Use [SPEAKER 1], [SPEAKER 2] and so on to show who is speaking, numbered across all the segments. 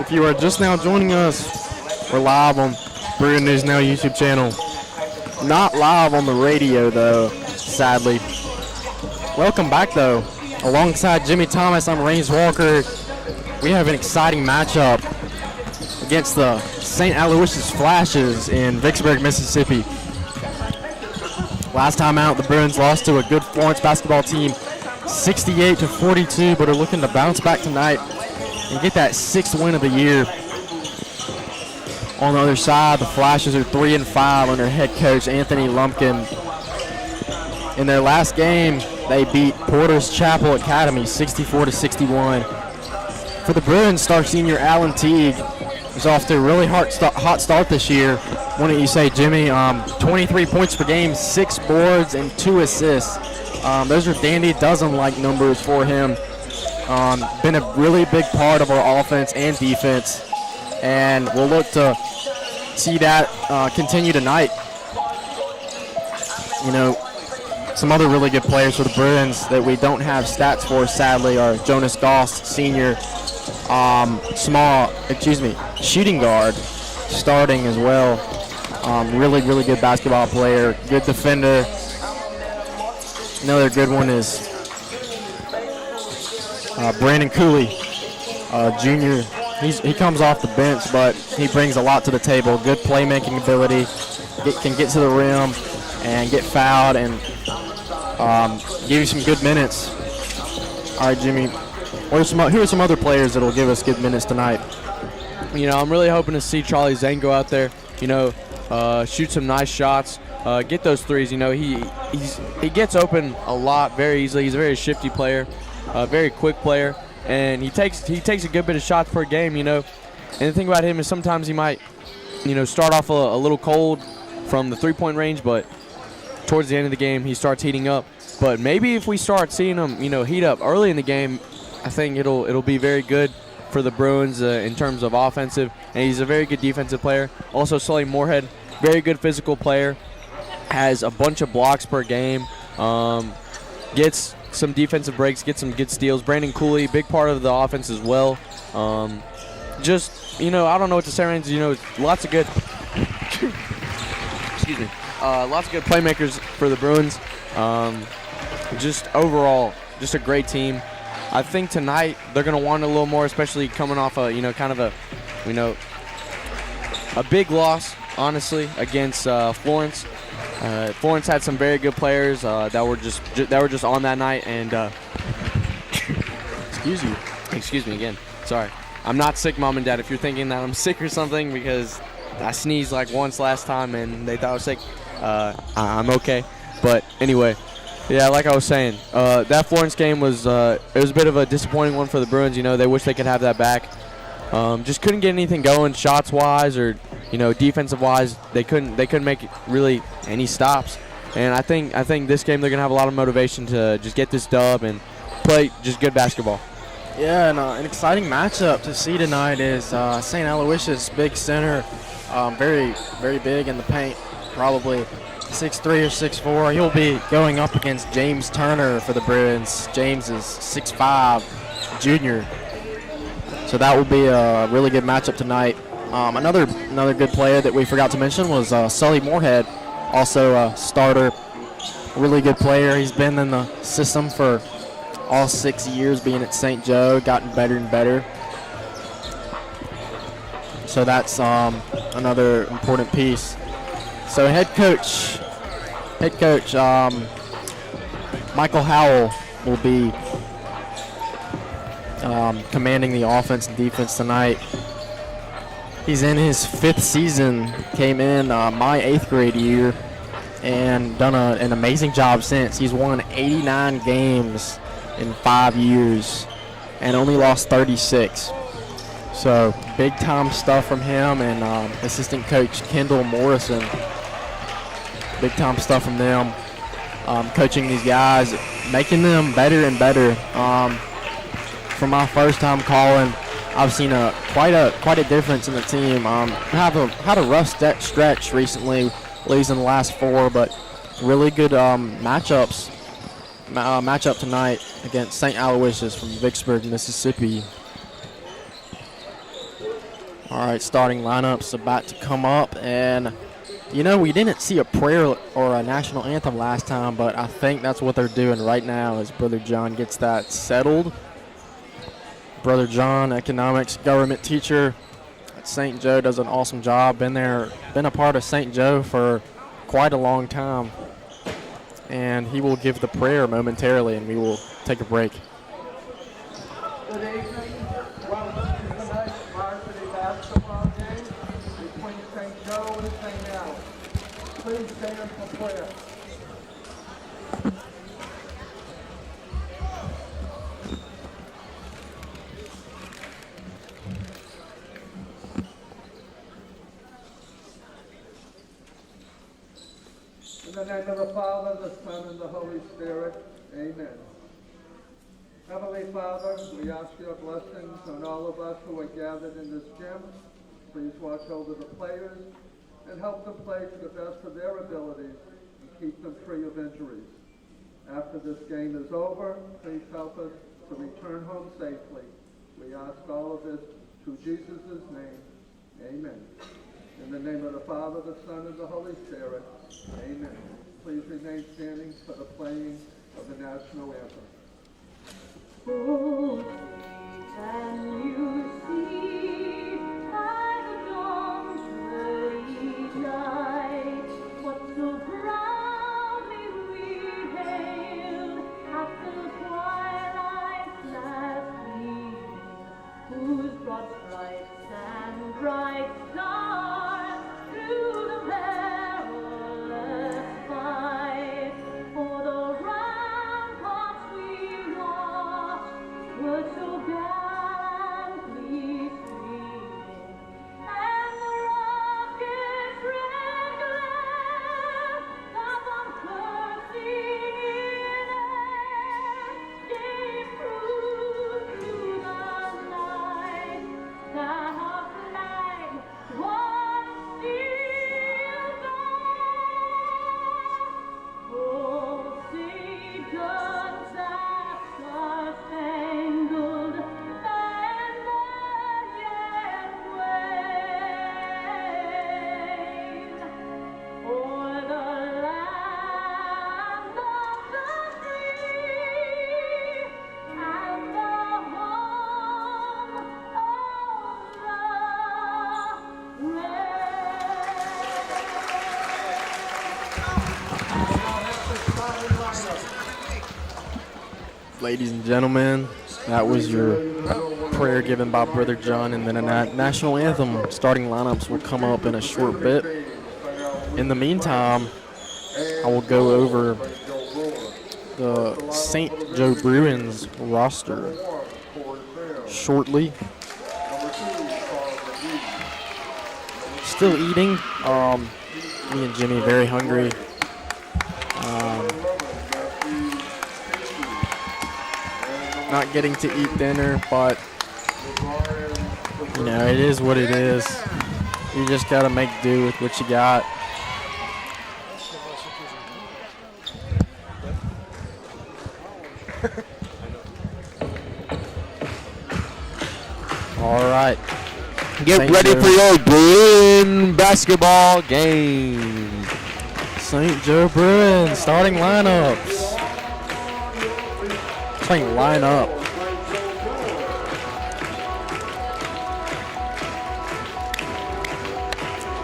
[SPEAKER 1] If you are just now joining us, we're live on Bruin News Now YouTube channel. Not live on the radio, though, sadly. Welcome back, though. Alongside Jimmy Thomas, I'm Raines Walker. We have an exciting matchup against the St. Aloysius Flashes in Vicksburg, Mississippi. Last time out, the Bruins lost to a good Florence basketball team, 68-42, but are looking to bounce back tonight and get that 6th win of the year. On the other side, the Flashes are 3-5 under head coach Anthony Lumpkin. In their last game, they beat Porter's Chapel Academy 64-61. For the Bruins, star senior Alan Teague is off to a really hot start this year. Why don't you say, Jimmy, 23 points per game, 6 boards, and 2 assists. Those are dandy dozen-like numbers for him. Been a really big part of our offense and defense, and we'll look to see that continue tonight. You know, some other really good players for the Bruins that we don't have stats for, sadly, are Jonas Goss, senior, shooting guard, starting as well. Really good basketball player, good defender. Another good one is Brandon Cooley, junior. He comes off the bench, but he brings a lot to the table. Good playmaking ability, can get to the rim and get fouled and give you some good minutes. All right, Jimmy, who are some other players that will give us good minutes tonight?
[SPEAKER 2] You know, I'm really hoping to see Charlie Zane go out there, shoot some nice shots, get those threes. You know, he gets open a lot very easily. He's a very shifty player, a very quick player, and he takes a good bit of shots per game. You know, and the thing about him is sometimes he might, start off a little cold from the three-point range, but towards the end of the game he starts heating up. But maybe if we start seeing him, heat up early in the game, I think it'll be very good for the Bruins in terms of offensive, and he's a very good defensive player. Also, Sully Moorhead, very good physical player, has a bunch of blocks per game, gets some defensive breaks, gets some good steals. Brandon Cooley, big part of the offense as well. I don't know what to say, Raines. Lots of good lots of good playmakers for the Bruins. Just overall, just a great team. I think tonight they're going to want a little more, especially coming off a big loss, honestly, against Florence. Florence had some very good players that were just on that night. And excuse me again. Sorry, I'm not sick, Mom and Dad. If you're thinking that I'm sick or something because I sneezed like once last time and they thought I was sick, I'm okay. But anyway. Yeah, like I was saying, that Florence game was it was a bit of a disappointing one for the Bruins. They wish they could have that back. Just couldn't get anything going shots-wise or defensive-wise. They couldn't make really any stops. And I think this game they're gonna have a lot of motivation to just get this dub and play just good basketball.
[SPEAKER 1] Yeah, and an exciting matchup to see tonight is St. Aloysius, big center, very big in the paint, probably 6'3" or 6'4". He'll be going up against James Turner for the Bruins. James is 6'5", junior. So that will be a really good matchup tonight. Another good player that we forgot to mention was Sully Moorhead, also a starter. Really good player. He's been in the system for all 6 years being at St. Joe, gotten better and better. So that's another important piece. So head coach Michael Howell will be commanding the offense and defense tonight. He's in his 5th season, came in my 8th grade year, and done an amazing job since. He's won 89 games in 5 years and only lost 36. So big-time stuff from him and assistant coach Kendall Morrison. Big-time stuff from them, coaching these guys, making them better and better. From my first time calling, I've seen quite a difference in the team. Had a rough stretch recently, losing the last 4, but really good matchup tonight against St. Aloysius from Vicksburg, Mississippi. All right, starting lineup's about to come up, and you know, we didn't see a prayer or a national anthem last time, but I think that's what they're doing right now as Brother John gets that settled. Brother John, economics government teacher at St. Joe, does an awesome job. Been a part of St. Joe for quite a long time. And he will give the prayer momentarily, and we will take a break.
[SPEAKER 3] Good evening. Welcome to tonight's Varsity basketball game between St. Joe and St. Allen. Please stand for prayer. In the name of the Father, the Son, and the Holy Spirit, amen. Heavenly Father, we ask your blessings on all of us who are gathered in this gym. Please watch over the players and help them play to the best of their abilities and keep them free of injuries. After this game is over, please help us to return home safely. We ask all of this through Jesus' name. Amen. In the name of the Father, the Son, and the Holy Spirit, amen. Please remain standing for the playing of the national anthem.
[SPEAKER 4] Oh, can you see by the dawn's early light what so proudly we hailed at the twilight's last gleaming, whose broad stripes and bright stars through the perilous fight for the ramparts we lost were so gallantly streaming, and the rocket's red glare that on bursting in air gave proof to the night that our flag was still there. Oh, say does that star-spangled banner yet wave o'er the land of the free and the home of the
[SPEAKER 1] Ladies and gentlemen, that was your prayer given by Brother John, and then a national anthem. Starting lineups will come up in a short bit. In the meantime, I will go over the St. Joe Bruins roster shortly. Still eating. Me and Jimmy very hungry. Not getting to eat dinner, but you know, it is what it is. You just gotta make do with what you got. All right.
[SPEAKER 2] Get
[SPEAKER 1] St.
[SPEAKER 2] ready
[SPEAKER 1] Joe.
[SPEAKER 2] for your Bruin basketball game.
[SPEAKER 1] St. Joe Bruins starting lineups. Playing lineup.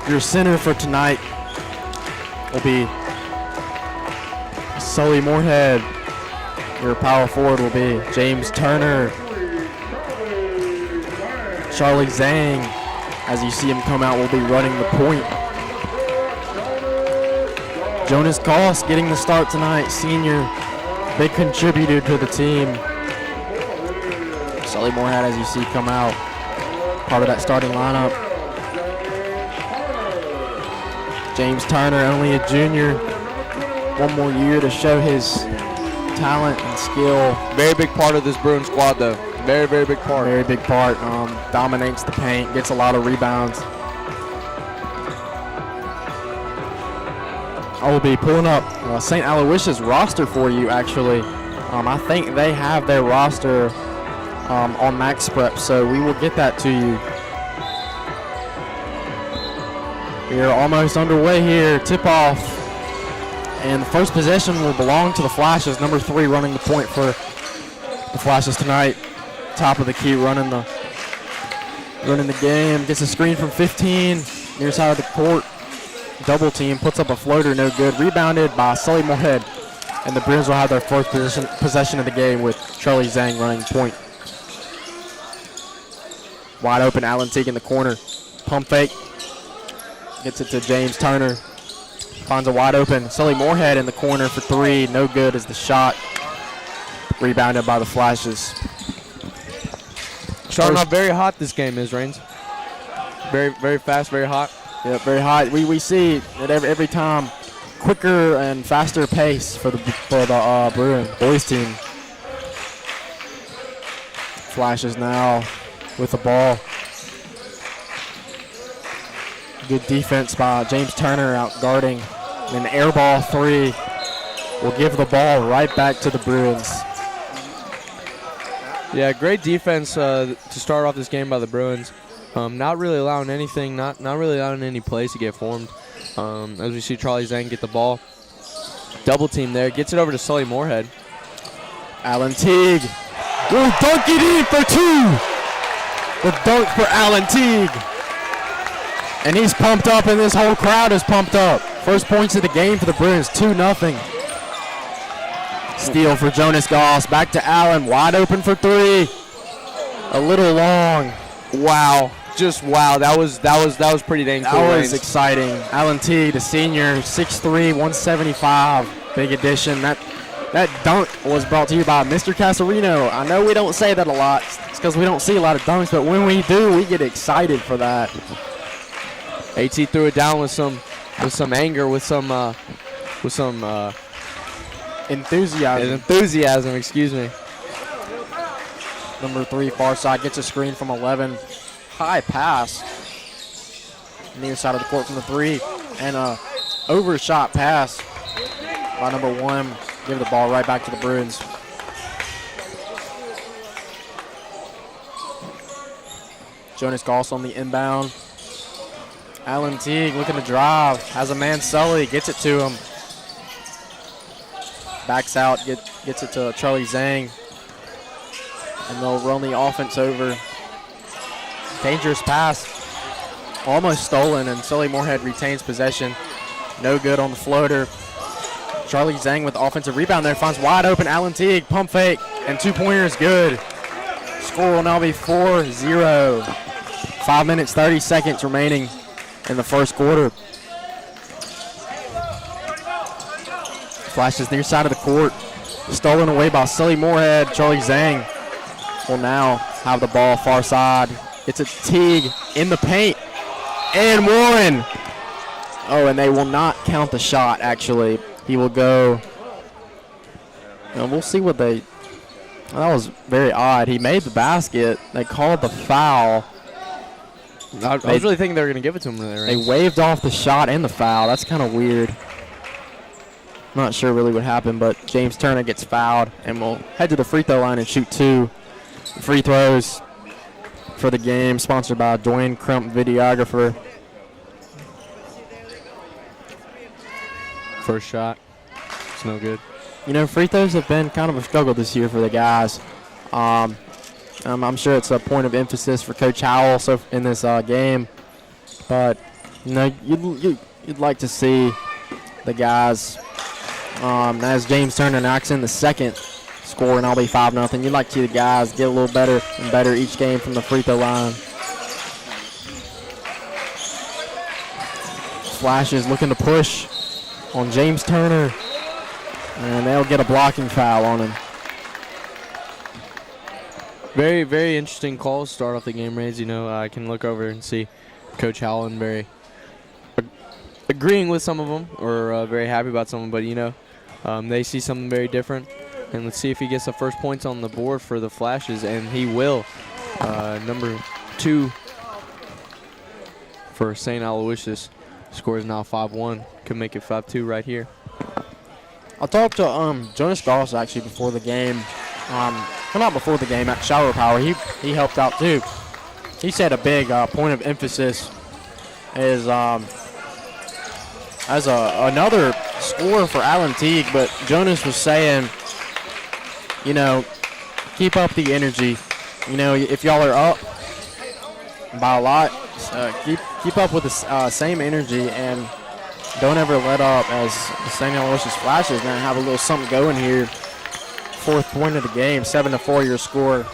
[SPEAKER 1] Your center for tonight will be Sully Moorhead. Your power forward will be James Turner. Charlie Zhang, as you see him come out, will be running the point. Jonas Goss getting the start tonight, senior, big contributor to the team. Sully Moorhead, as you see, come out, part of that starting lineup. James Turner, only a junior, one more year to show his talent and skill.
[SPEAKER 2] Very big part of this Bruin squad, though. Very, very big part.
[SPEAKER 1] Very big part. Dominates the paint, gets a lot of rebounds. I will be pulling up St. Aloysius' roster for you, actually. I think they have their roster on Max Prep, so we will get that to you. We are almost underway here. Tip-off. And the first possession will belong to the Flashes. Number 3 running the point for the Flashes tonight. Top of the key running the game. Gets a screen from 15. Near side of the court. Double team. Puts up a floater. No good. Rebounded by Sully Moorhead. And the Bruins will have their fourth possession of the game with Charlie Zhang running point. Wide open, Alan Teague in the corner. Pump fake. Gets it to James Turner. Finds a wide open. Sully Moorhead in the corner for 3. No good is the shot. Rebounded by the Flashes.
[SPEAKER 2] Starting off very hot this game is, Rains. Very, very fast, very hot.
[SPEAKER 1] Yeah, very hot. We see it every time. Quicker and faster pace for the Bruin boys team. Flashes now with the ball. Good defense by James Turner out guarding. An air ball 3 will give the ball right back to the Bruins.
[SPEAKER 2] Yeah, great defense to start off this game by the Bruins. Not really allowing anything, not really allowing any plays to get formed. As we see Charlie Zhang get the ball. Double team there. Gets it over to Sully Moorhead.
[SPEAKER 1] Alan Teague will dunk it in for 2. The dunk for Alan Teague. And he's pumped up, and this whole crowd is pumped up. First points of the game for the Bruins, 2-0. Steal for Jonas Goss. Back to Allen. Wide open for 3. A little long.
[SPEAKER 2] Wow. Just wow. That was pretty dang cool.
[SPEAKER 1] That was exciting. Alan Teague, the senior, 6'3", 175. Big addition. That dunk was brought to you by Mr. Casarino. I know we don't say that a lot. It's because we don't see a lot of dunks, but when we do, we get excited for that.
[SPEAKER 2] AT threw it down with some anger, with some enthusiasm. Excuse me.
[SPEAKER 1] Number 3 far side gets a screen from 11. High pass. Near side of the court from the 3, and a overshot pass by number 1. Give the ball right back to the Bruins. Jonas Goss on the inbound. Alan Teague looking to drive. Has a man Sully. Gets it to him. Backs out. Gets it to Charlie Zhang. And they'll run the offense over. Dangerous pass. Almost stolen, and Sully Moorhead retains possession. No good on the floater. Charlie Zhang with the offensive rebound there. Finds wide open Alan Teague. Pump fake. And 2-pointer is good. Score will now be 4-0. 5 minutes, 30 seconds remaining in the first quarter. Flashes near side of the court. Stolen away by Sully Moorhead. Charlie Zhang will now have the ball far side. It's a Teague in the paint. And one. Oh, and they will not count the shot, actually. He will go. And we'll see what they. That was very odd. He made the basket. They called the foul.
[SPEAKER 2] I was really thinking they were going to give it to him there.
[SPEAKER 1] They waved off the shot and the foul. That's kind of weird. Not sure really what happened, but James Turner gets fouled, and we'll head to the free throw line and shoot 2 free throws for the game, sponsored by Dwayne Crump Videographer.
[SPEAKER 2] First shot. It's no good.
[SPEAKER 1] You know, free throws have been kind of a struggle this year for the guys. I'm sure it's a point of emphasis for Coach Howell in this game. But, you know, you'd like to see the guys, as James Turner knocks in the second score, and I'll be 5-0. You'd like to see the guys get a little better and better each game from the free throw line. Flashes looking to push on James Turner, and they'll get a blocking foul on him.
[SPEAKER 2] Very, very interesting calls to start off the game, Rays. You know, I can look over and see Coach Howland very agreeing with some of them, or very happy about some of them, but, you know, they see something very different. And let's see if he gets the first points on the board for the Flashes, and he will. Number 2 for St. Aloysius. Score is now 5-1. Could make it 5-2 right here.
[SPEAKER 1] I talked to Jonas Goss actually before the game. Well, not before the game, at Shower Power. He helped out too. He said a big point of emphasis is as another score for Allen Teague, but Jonas was saying, you know, keep up the energy. You know, if y'all are up by a lot, keep up with the same energy and don't ever let up, as the St. Aloysius Flashes now have a little something going here. 4th point of the game, 7-4 your score.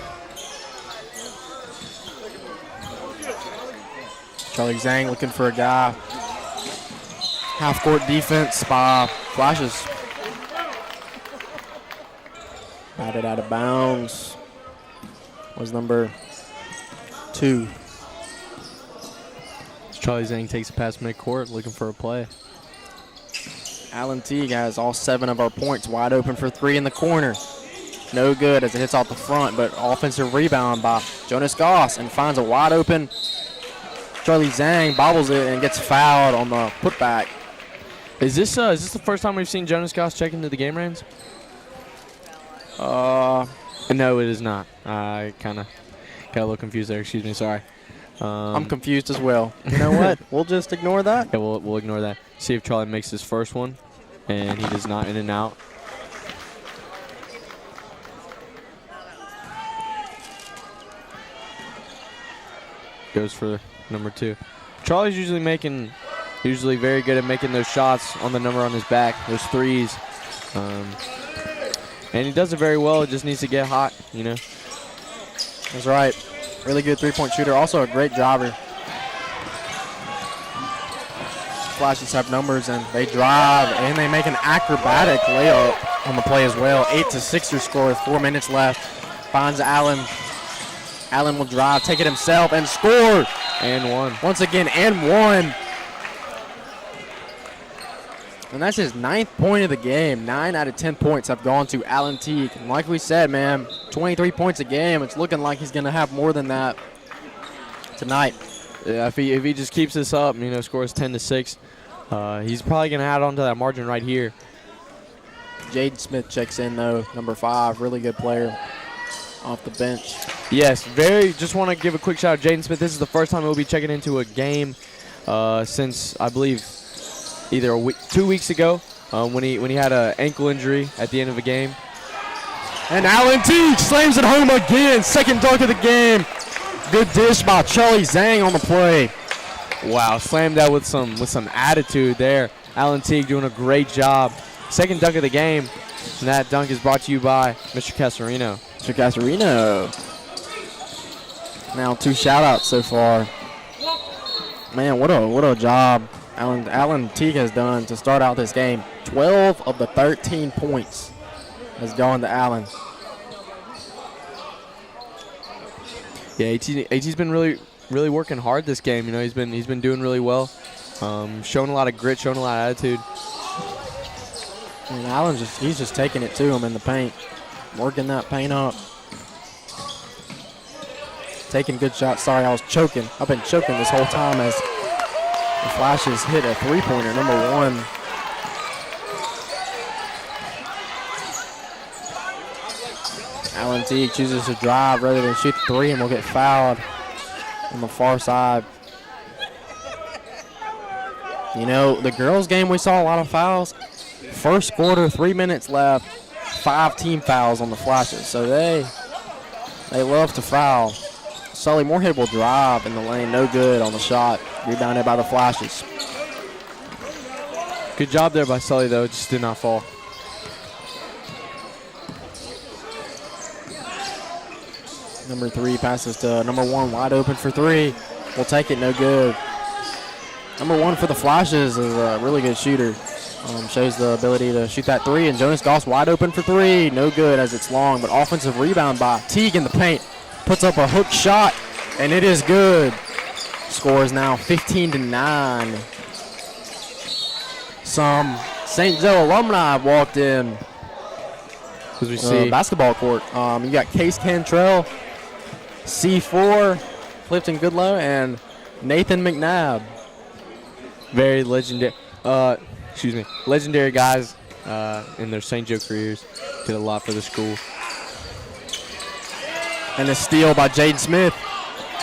[SPEAKER 1] Charlie Zhang looking for a guy. Half-court defense by Flashes. Batted out of bounds was number 2.
[SPEAKER 2] Charlie Zhang takes a pass midcourt, looking for a play.
[SPEAKER 1] Allen Teague has all 7 of our points wide open for 3 in the corner. No good as it hits off the front, but offensive rebound by Jonas Goss and finds a wide open. Charlie Zhang bobbles it and gets fouled on the putback.
[SPEAKER 2] Is this the first time we've seen Jonas Goss check into the game reins? No, it is not. I kind of got a little confused there. Excuse me. Sorry.
[SPEAKER 1] I'm confused as well. You know what? We'll just ignore that.
[SPEAKER 2] Yeah, we'll ignore that. See if Charlie makes his first one, and he does not. In and out. Goes for number 2. Charlie's usually very good at making those shots on the number on his back, those threes. And he does it very well. It just needs to get hot, you know.
[SPEAKER 1] That's right. Really good three-point shooter. Also a great driver. Flashes have numbers, and they drive, and they make an acrobatic layup on the play as well. 8-6 your score with 4 minutes left. Finds Allen. Allen will drive, take it himself, and score.
[SPEAKER 2] And one.
[SPEAKER 1] Once again, and one. And that's his 9th point of the game. 9 out of 10 points have gone to Allen Teague. And like we said, man, 23 points a game. It's looking like he's going to have more than that tonight.
[SPEAKER 2] Yeah, if he just keeps this up, you know, scores 10-6, he's probably going to add on to that margin right here.
[SPEAKER 1] Jaden Smith checks in, though, number 5. Really good player off the bench.
[SPEAKER 2] Yes, just want to give a quick shout out to Jaden Smith. This is the first time he'll be checking into a game since, I believe, either 2 weeks ago when he had an ankle injury at the end of the game.
[SPEAKER 1] And Allen Teague slams it home again. 2nd dunk of the game. Good dish by Charlie Zhang on the play.
[SPEAKER 2] Wow, slammed that with some attitude there. Allen Teague doing a great job. 2nd dunk of the game. And that dunk is brought to you by Mr. Casarino.
[SPEAKER 1] Mr. Casarino. Now 2 shout-outs so far. Man, what a job Allen Teague has done to start out this game. 12 of the 13 points has gone to Allen.
[SPEAKER 2] Yeah, AT's been really working hard this game. You know, he's been doing really well, showing a lot of grit, showing a lot of attitude.
[SPEAKER 1] And Allen's he's just taking it to him in the paint, working that paint up, taking good shots. Sorry, I was choking. I've been choking this whole time as the Flashes hit a 3-pointer, number 1. Allen Teague chooses to drive rather than shoot the 3 and will get fouled on the far side. You know, the girls' game, we saw a lot of fouls. First quarter, 3 minutes left, 5 team fouls on the Flashes. So they love to foul. Sully Moorhead will drive in the lane, no good on the shot. Rebounded by the Flashes.
[SPEAKER 2] Good job there by Sully, though. It just did not fall.
[SPEAKER 1] Number 3 passes to number 1, wide open for 3. We'll take it, no good. Number 1 for the Flashes is a really good shooter. Shows the ability to shoot that 3, and Jonas Goss wide open for 3. No good as it's long, but offensive rebound by Teague in the paint. Puts up a hook shot, and it is good. Score is now 15-9. Some St. Joe alumni have walked in.
[SPEAKER 2] As we see,
[SPEAKER 1] basketball court. You got Case Cantrell, C4, Clifton Goodlow, and Nathan McNabb.
[SPEAKER 2] very legendary. Legendary guys in their St. Joe careers. Did a lot for the school.
[SPEAKER 1] And a steal by Jaden Smith.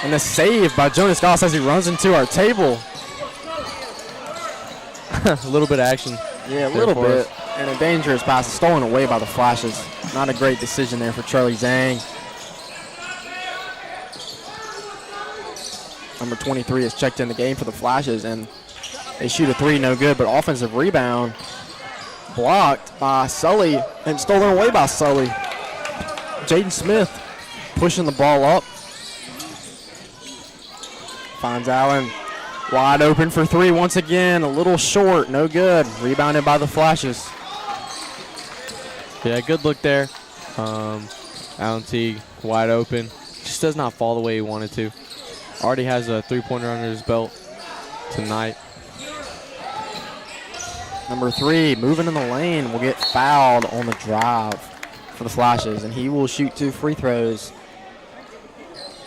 [SPEAKER 1] And a save by Jonas Goss as he runs into our table.
[SPEAKER 2] a little bit of action.
[SPEAKER 1] Yeah, a
[SPEAKER 2] there
[SPEAKER 1] little
[SPEAKER 2] for
[SPEAKER 1] bit.
[SPEAKER 2] us.
[SPEAKER 1] And a dangerous pass stolen away by the Flashes. Not a great decision there for Charlie Zhang. Number 23 has checked in the game for the Flashes, and they shoot a three, no good, but offensive rebound blocked by Sully and stolen away by Sully. Jaden Smith pushing the ball up. Finds Allen wide open for three once again. A little short, no good. Rebounded by the Flashes.
[SPEAKER 2] Yeah, good look there. Allen Teague wide open. Just does not fall the way he wanted to. Already has a three-pointer under his belt tonight.
[SPEAKER 1] Number 3, moving in the lane, will get fouled on the drive for the Flashes, and he will shoot 2 free throws.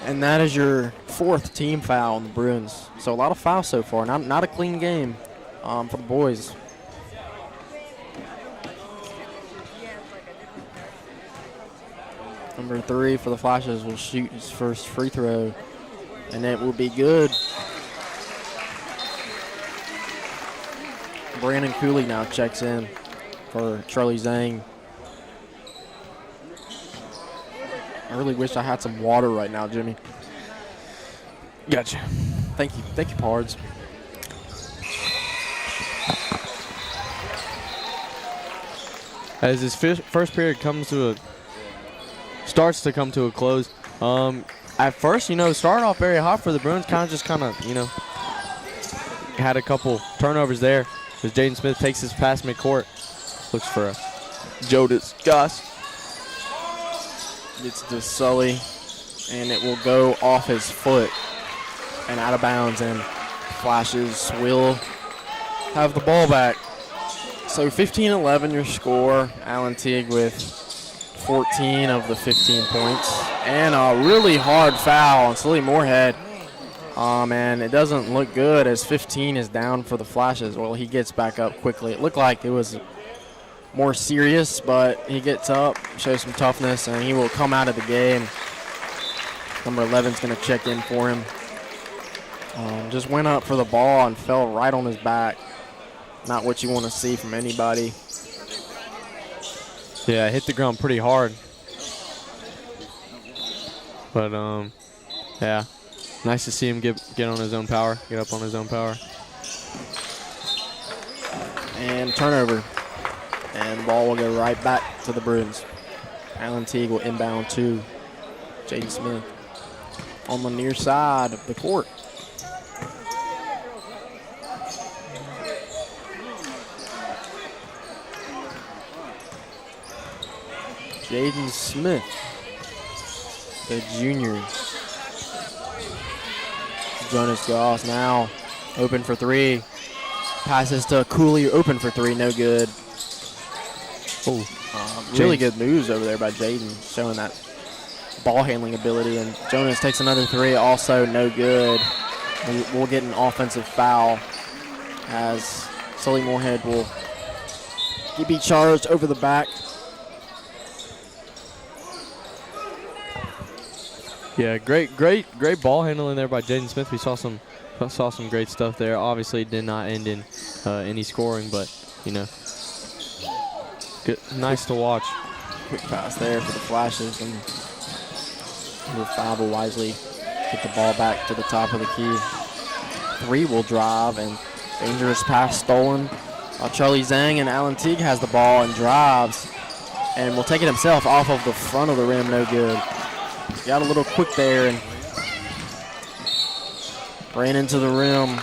[SPEAKER 1] And that is your 4th team foul on the Bruins. So a lot of fouls so far. Not a clean game for the boys. Number 3 for the Flashes will shoot his first free throw, and it will be good. Brandon Cooley now checks in for Charlie Zhang. I really wish I had some water right now, Jimmy.
[SPEAKER 2] Gotcha.
[SPEAKER 1] Thank you, Pards.
[SPEAKER 2] As this first period starts to come to a close. At first, started off very hot for the Bruins. Kind of, had a couple turnovers there. As Jaden Smith takes his pass midcourt, looks for a Jodis Gus.
[SPEAKER 1] It's to Sully, and it will go off his foot and out of bounds, and Flashes will have the ball back. So 15-11 your score. Allen Teague with 14 of the 15 points. And a really hard foul on Sully Moorhead. And it doesn't look good as 15 is down for the Flashes. Well, he gets back up quickly. It looked like it was more serious, but he gets up, shows some toughness, and he will come out of the game. Number 11 is going to check in for him. Just went up for the ball and fell right on his back. Not what you want to see from anybody.
[SPEAKER 2] Yeah, hit the ground pretty hard. But, yeah. Nice to see him get on his own power, get up on his own power.
[SPEAKER 1] And turnover. And the ball will go right back to the Bruins. Allen Teague will inbound to Jaden Smith on the near side of the court. Jaden Smith, the junior. Jonas Goss now open for 3. Passes to Cooley, open for 3, no good. Really good moves over there by Jaden, showing that ball handling ability. And Jonas takes another 3, also no good. We'll get an offensive foul as Sully Moorhead will be charged over the back.
[SPEAKER 2] Yeah, great ball handling there by Jaden Smith. We saw some great stuff there. Obviously, it did not end in any scoring, but good, nice to watch.
[SPEAKER 1] Quick pass there for the Flashes, and number 5 will wisely get the ball back to the top of the key. 3 will drive, and dangerous pass stolen. Charlie Zhang, and Allen Teague has the ball and drives, and will take it himself off of the front of the rim, no good. Got a little quick there and ran into the rim,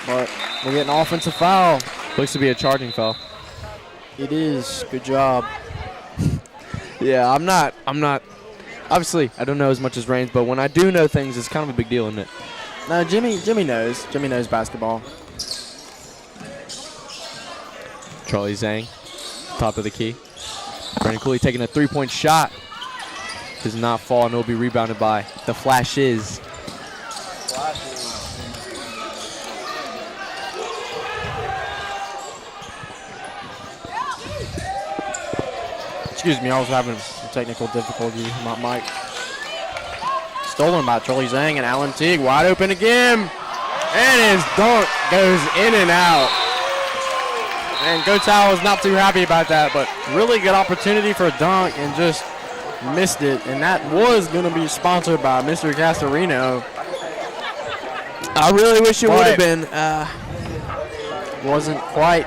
[SPEAKER 1] but we'll get an offensive foul.
[SPEAKER 2] Looks to be a charging foul.
[SPEAKER 1] It is. Good job.
[SPEAKER 2] Yeah, I'm not. Obviously, I don't know as much as Reigns, but when I do know things, it's kind of a big deal, isn't it?
[SPEAKER 1] No, Jimmy knows. Jimmy knows basketball.
[SPEAKER 2] Charlie Zhang, top of the key. Brandon Cooley taking a 3-point shot. Does not fall, and will be rebounded by the Flashes.
[SPEAKER 1] Excuse me, I was having some technical difficulties with my mic. Stolen by Charlie Zhang, and Allen Teague wide open again. And his dunk goes in and out. And Gotal was not too happy about that, but really good opportunity for a dunk and just missed it. And that was going to be sponsored by Mr. Castorino.
[SPEAKER 2] I really wish it would have been.
[SPEAKER 1] Wasn't quite.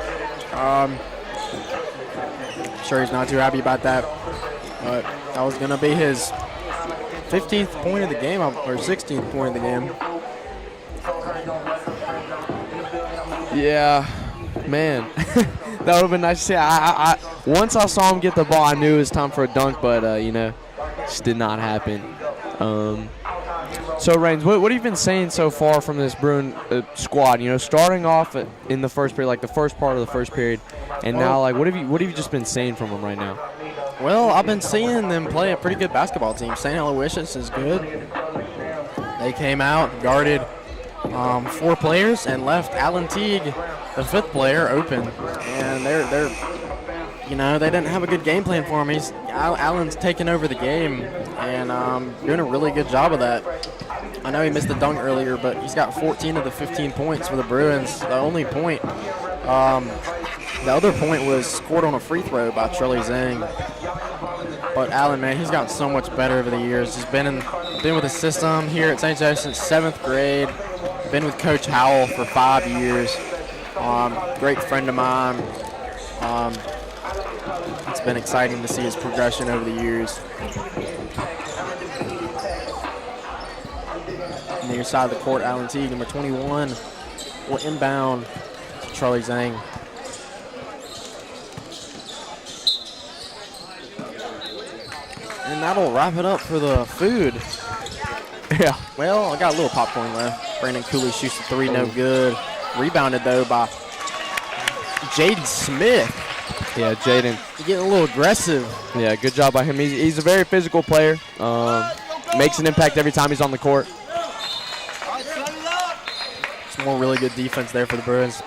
[SPEAKER 1] Sure he's not too happy about that. But that was going to be his 15th point of the game, or 16th point of the game.
[SPEAKER 2] Yeah, man. That would have been nice to see. Once I saw him get the ball, I knew it was time for a dunk, but, just did not happen. So, Raines, what have you been saying so far from this Bruin squad? Starting off in the first period, like the first part of the first period, and now, like, what have you just been saying from them right now?
[SPEAKER 1] Well, I've been seeing them play a pretty good basketball team. St. Aloysius is good. They came out, guarded 4 players, and left Alan Teague, the 5th player, open. And they're they didn't have a good game plan for him. Alan's taking over the game and doing a really good job of that. I know he missed the dunk earlier, but he's got 14 of the 15 points for the Bruins. The only point, the other point was scored on a free throw by Charlie Zhang. But Alan, man, he's gotten so much better over the years. He's been with the system here at St. Joe's since 7th grade. Been with Coach Howell for 5 years. Great friend of mine. It's been exciting to see his progression over the years. On the other side of the court, Alan Teague, number 21, will inbound to Charlie Zhang. And that'll wrap it up for the food.
[SPEAKER 2] Yeah.
[SPEAKER 1] Well, I got a little popcorn left. Brandon Cooley shoots the 3, no good. Rebounded, though, by Jaden Smith.
[SPEAKER 2] Yeah, Jaden.
[SPEAKER 1] Getting a little aggressive.
[SPEAKER 2] Yeah, good job by him. He's a very physical player. Makes an impact every time he's on the court.
[SPEAKER 1] Some more really good defense there for the Bruins.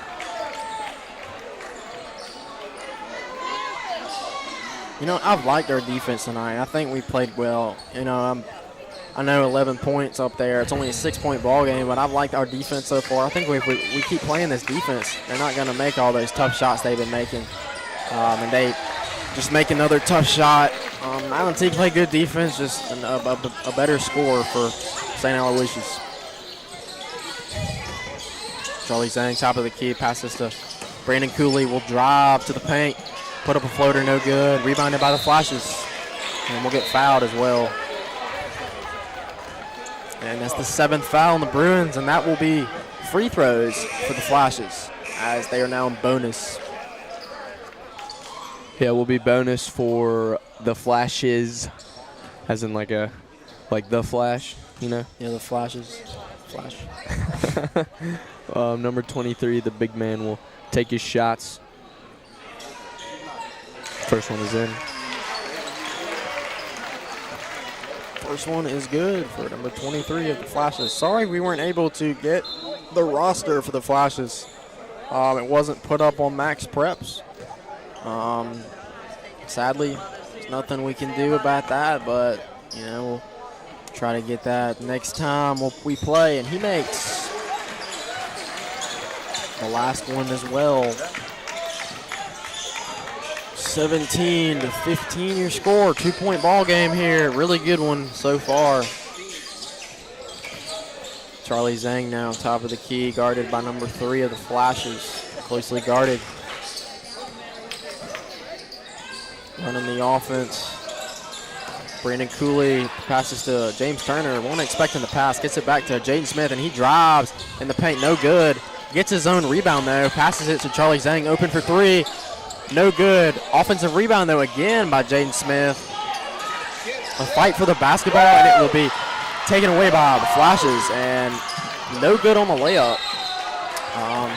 [SPEAKER 1] I've liked our defense tonight. I think we played well. I know 11 points up there. It's only a 6-point ball game, but I've liked our defense so far. I think if we keep playing this defense, they're not going to make all those tough shots they've been making. And they just make another tough shot. Alan Teague played good defense, just a better score for St. Aloysius. Charlie Zhang, top of the key, passes to Brandon Cooley. Will drive to the paint, put up a floater, no good. Rebounded by the Flashes, and we'll get fouled as well. And that's the 7th foul on the Bruins, and that will be free throws for the Flashes as they are now in bonus.
[SPEAKER 2] Yeah, will be bonus for the Flashes, as in like the Flash,
[SPEAKER 1] Yeah, the Flashes. Flash.
[SPEAKER 2] Number 23, the big man, will take his shots. First one is in.
[SPEAKER 1] First one is good for number 23 of the Flashes. Sorry we weren't able to get the roster for the Flashes. It wasn't put up on Max Preps. Sadly, there's nothing we can do about that, but, we'll try to get that next time we play. And he makes the last one as well. 17-15 your score. 2-point ball game here. Really good one so far. Charlie Zhang now top of the key, guarded by number 3 of the Flashes. Closely guarded. Running the offense. Brandon Cooley passes to James Turner. Won't expect him to pass. Gets it back to Jaden Smith, and he drives in the paint. No good. Gets his own rebound, though. Passes it to Charlie Zhang. Open for 3. No good. Offensive rebound, though, again by Jaden Smith. A fight for the basketball, and it will be taken away by the Flashes, and no good on the layup.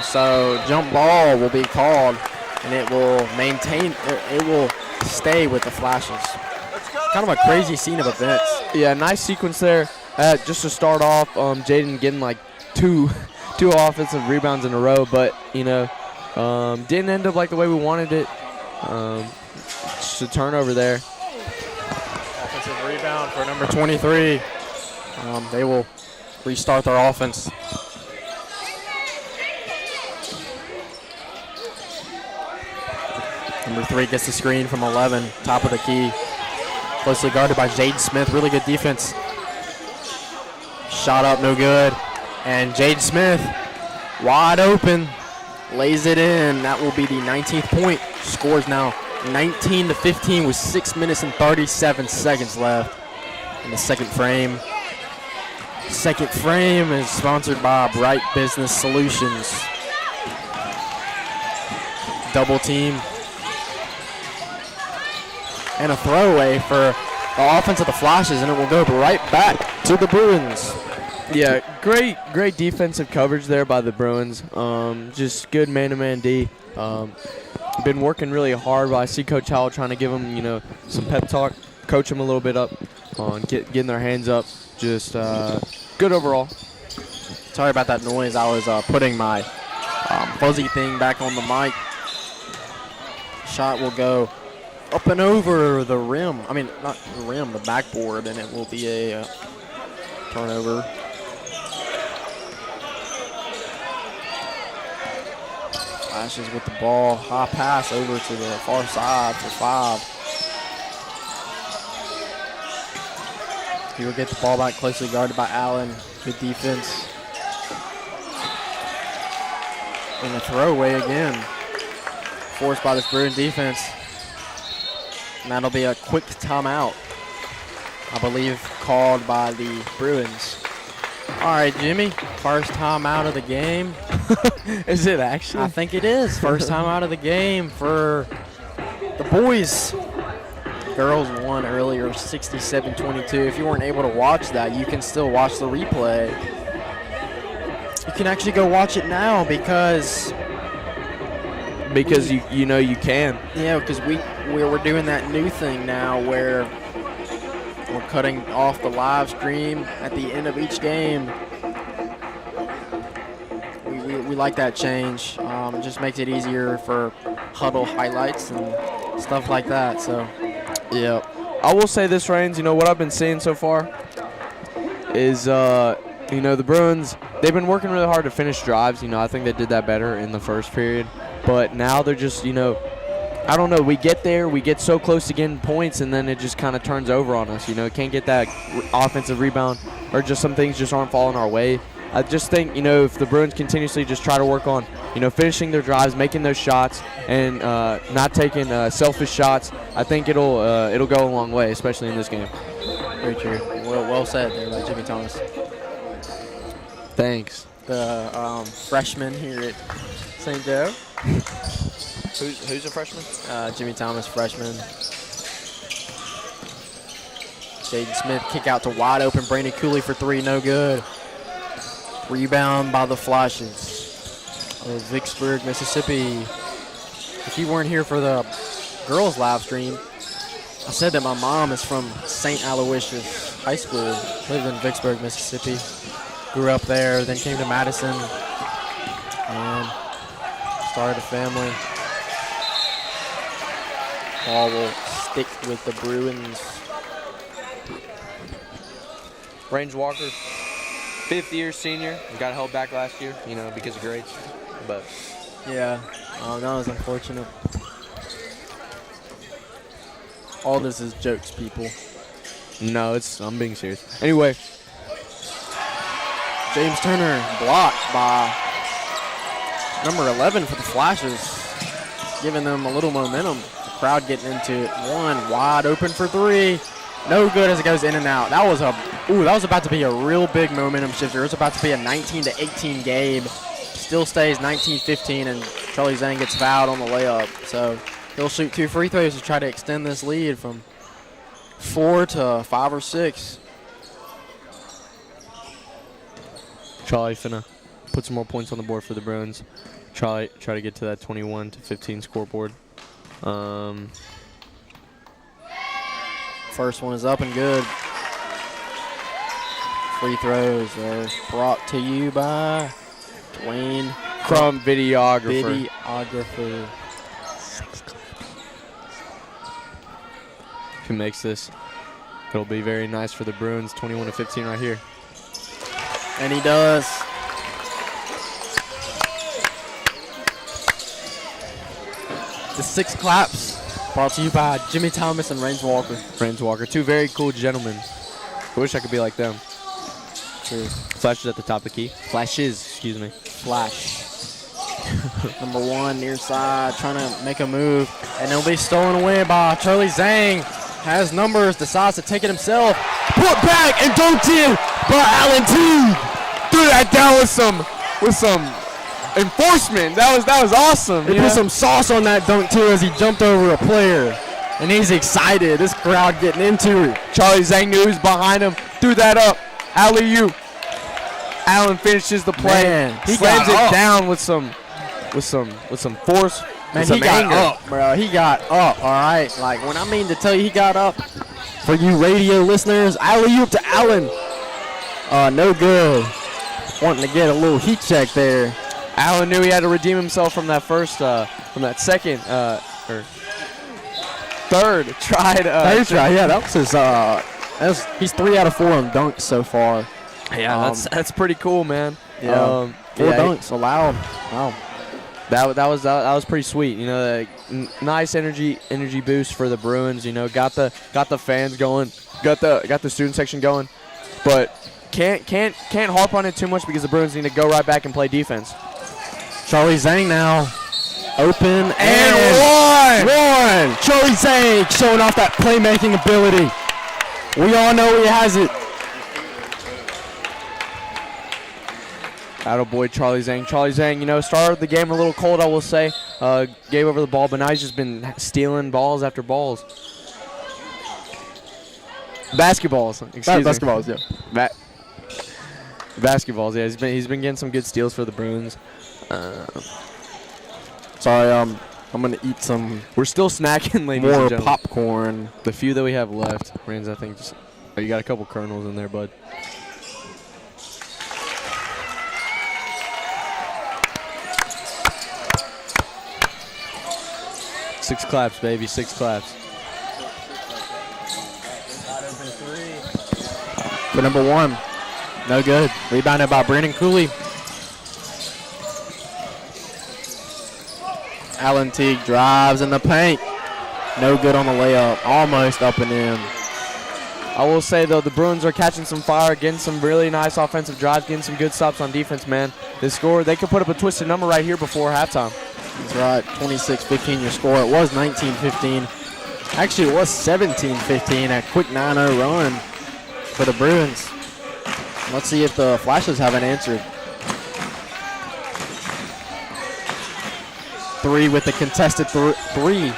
[SPEAKER 1] So jump ball will be called, and it will stay with the Flashes. Kind of a crazy scene of events.
[SPEAKER 2] Yeah, nice sequence there. Just to start off, Jaden getting like two offensive rebounds in a row, but didn't end up like the way we wanted it. Just a turnover there.
[SPEAKER 1] Offensive rebound for number 23. They will restart their offense. Number 3 gets the screen from 11, top of the key. Closely guarded by Jaden Smith. Really good defense. Shot up, no good. And Jaden Smith, wide open, lays it in. That will be the 19th point. Scores now 19-15 with 6 minutes and 37 seconds left in the second frame. Second frame is sponsored by Bright Business Solutions. Double team. And a throwaway for the offense of the Flashes, and it will go right back to the Bruins.
[SPEAKER 2] Yeah, great defensive coverage there by the Bruins. Just good man-to-man D. Been working really hard. I see Coach Howell trying to give them, some pep talk, coach them a little bit up on getting their hands up. Just good overall.
[SPEAKER 1] Sorry about that noise. I was putting my fuzzy thing back on the mic. Shot will go up and over the rim. I mean, not the rim, the backboard, and it will be a turnover. Flashes with the ball. High pass over to the far side for 5. He will get the ball back, closely guarded by Allen. Good defense. And a throwaway again. Forced by this Bruin defense. And that'll be a quick timeout, I believe, called by the Bruins. All right, Jimmy, first time out of the game.
[SPEAKER 2] Is it actually?
[SPEAKER 1] I think it is. First time out of the game for the boys. Girls won earlier, 67-22. If you weren't able to watch that, you can still watch the replay. You can actually go watch it now because
[SPEAKER 2] you can.
[SPEAKER 1] Yeah, because we're doing that new thing now where we're cutting off the live stream at the end of each game. We like that change. It just makes it easier for huddle highlights and stuff like that. So,
[SPEAKER 2] yeah. I will say this, Reigns, what I've been seeing so far is, the Bruins, they've been working really hard to finish drives. I think they did that better in the first period. But now they're just, I don't know. We get there, we get so close to getting points, and then it just kind of turns over on us. Can't get that offensive rebound, or just some things just aren't falling our way. I just think, if the Bruins continuously just try to work on, finishing their drives, making those shots, and not taking selfish shots, I think it'll go a long way, especially in this game.
[SPEAKER 1] Very true. Well said there by Jimmy Thomas.
[SPEAKER 2] Thanks.
[SPEAKER 1] The freshman here at St. Joe.
[SPEAKER 2] Who's a freshman?
[SPEAKER 1] Jimmy Thomas, freshman. Jaden Smith, kick out to wide open. Brandon Cooley for 3, no good. Rebound by the Flashes of Vicksburg, Mississippi. If you weren't here for the girls live stream, I said that my mom is from St. Aloysius High School, lived in Vicksburg, Mississippi. Grew up there, then came to Madison and started a family. Ball will stick with the Bruins.
[SPEAKER 2] Range Walker, 5th-year senior. Got held back last year, because of grades. But
[SPEAKER 1] yeah, that was unfortunate. All this is jokes, people.
[SPEAKER 2] No, I'm being serious. Anyway,
[SPEAKER 1] James Turner blocked by number 11 for the Flashes, giving them a little momentum. The crowd getting into it. 1 wide open for 3. No good as it goes in and out. That was about to be a real big momentum shifter. It was about to be a 19-18 game. Still stays 19-15, and Charlie Zhang gets fouled on the layup. So he'll shoot 2 free throws to try to extend this lead from 4 to 5 or 6.
[SPEAKER 2] Charlie finna put some more points on the board for the Bruins. Charlie try to get to that 21-15 scoreboard.
[SPEAKER 1] First one is up and good. Free throws are brought to you by Dwayne
[SPEAKER 2] Crumb, videographer. If he makes this, it'll be very nice for the Bruins. 21-15 right here.
[SPEAKER 1] And he does. The 6 claps brought to you by Jimmy Thomas and Rains Walker.
[SPEAKER 2] Rains Walker, 2 very cool gentlemen. I wish I could be like them.
[SPEAKER 1] True.
[SPEAKER 2] Flashes at the top of the key. Flashes, excuse me.
[SPEAKER 1] Flash. Number 1 near side, trying to make a move, and it'll be stolen away by Charlie Zhang. Has numbers, decides to take it himself. Put back and dunked in by Alan Teague.
[SPEAKER 2] Threw that down with some enforcement. That was awesome.
[SPEAKER 1] He put some sauce on that dunk too as he jumped over a player, and he's excited. This crowd getting into it.
[SPEAKER 2] Charlie Zhang knew he was behind him. Threw that up. Alley-oop. Allen finishes the play.
[SPEAKER 1] Man,
[SPEAKER 2] he slams it down with some force.
[SPEAKER 1] Man,
[SPEAKER 2] with some
[SPEAKER 1] he got
[SPEAKER 2] anger.
[SPEAKER 1] up, bro. He got up, all right? Like, when I mean to tell you he got up, for you radio listeners, alley-oop to Allen. No good. Wanting to get a little heat check there.
[SPEAKER 2] Allen knew he had to redeem himself from that second, or third tried.
[SPEAKER 1] Third try, yeah, that was his, he's 3 out of 4 on dunks so far.
[SPEAKER 2] Yeah, that's pretty cool, man.
[SPEAKER 1] Yeah, 4 dunks allowed. Wow.
[SPEAKER 2] That was pretty sweet. You know, nice energy boost for the Bruins. You know, got the fans going, got the student section going, but can't harp on it too much because the Bruins need to go right back and play defense.
[SPEAKER 1] Charlie Zhang now open
[SPEAKER 2] and
[SPEAKER 1] one. Charlie Zhang showing off that playmaking ability. We all know he has it.
[SPEAKER 2] Attaboy, Charlie Zhang. Charlie Zhang, you know, started the game a little cold, I will say. Gave over the ball, but now he's just been stealing balls after balls. Basketballs, excuse me.
[SPEAKER 1] Basketballs, yeah.
[SPEAKER 2] Basketballs, yeah. He's been getting some good steals for the Bruins.
[SPEAKER 1] Sorry, I'm gonna eat some.
[SPEAKER 2] We're still snacking, ladies
[SPEAKER 1] more
[SPEAKER 2] and gentlemen.
[SPEAKER 1] popcorn.
[SPEAKER 2] The few that we have left, Rans, I think. You got a couple kernels in there, bud. Six claps, baby. 6 claps.
[SPEAKER 1] For number 1, no good. Rebounded by Brandon Cooley. Alan Teague drives in the paint. No good on the layup. Almost up and in.
[SPEAKER 2] I will say, though, the Bruins are catching some fire, getting some really nice offensive drives, getting some good stops on defense, man. They could put up a twisted number right here before halftime.
[SPEAKER 1] That's right. 26-15 your score. It was 19-15. Actually, it was 17-15. A quick 9-0 run for the Bruins. Let's see if the Flashes haven't answered. 3 with the contested 3.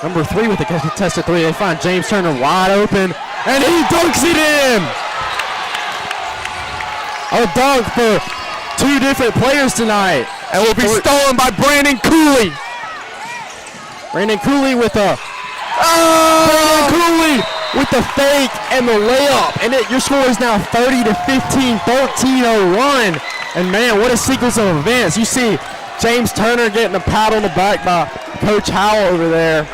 [SPEAKER 1] Number 3 with the contested 3. They find James Turner wide open, and he dunks it in. A dunk for 2 different players tonight.
[SPEAKER 2] And will be stolen by Brandon Cooley.
[SPEAKER 1] Brandon Cooley with the fake and the layup, and your score is now 30-15, 13-0 run. And man, what a sequence of events! You see James Turner getting a pat on the back by Coach Howell over there.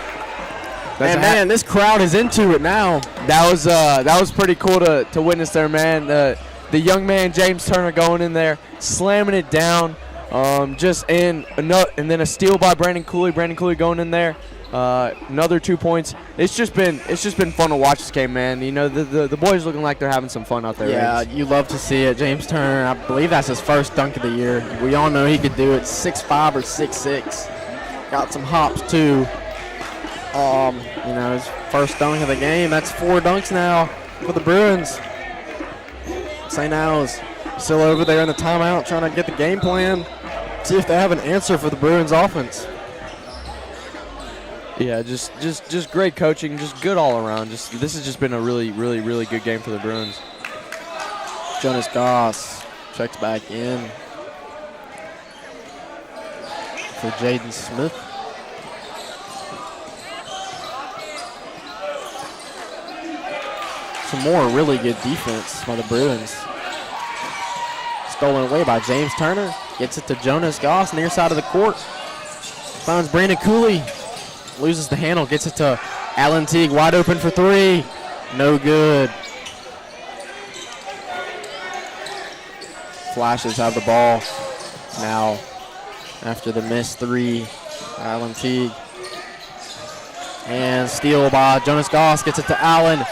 [SPEAKER 1] And man, this crowd is into it now.
[SPEAKER 2] That was pretty cool to witness there, man. The young man James Turner going in there, slamming it down. And then a steal by Brandon Cooley. Brandon Cooley going in there. Another 2 points. It's just been fun to watch this game, man. You know, the boys looking like they're having some fun out there.
[SPEAKER 1] Yeah,
[SPEAKER 2] Rams.
[SPEAKER 1] you love to see it. James Turner, I believe that's his first dunk of the year. We all know he could do it. 6'5" or 6'6". Got some hops too. You know, his first dunk of the game. That's 4 dunks now for the Bruins. St. Al's still over there in the timeout trying to get the game plan. See if they have an answer for the Bruins offense.
[SPEAKER 2] Yeah, just great coaching, just good all around. This has just been a really, really, really good game for the Bruins.
[SPEAKER 1] Jonas Goss checks back in for Jaden Smith. Some more really good defense by the Bruins. Stolen away by James Turner. Gets it to Jonas Goss, near side of the court. Finds Brandon Cooley. Loses the handle. Gets it to Alan Teague, wide open for 3. No good. Flashes have the ball now after the missed 3. Alan Teague And steal by Jonas Goss, gets it to Allen.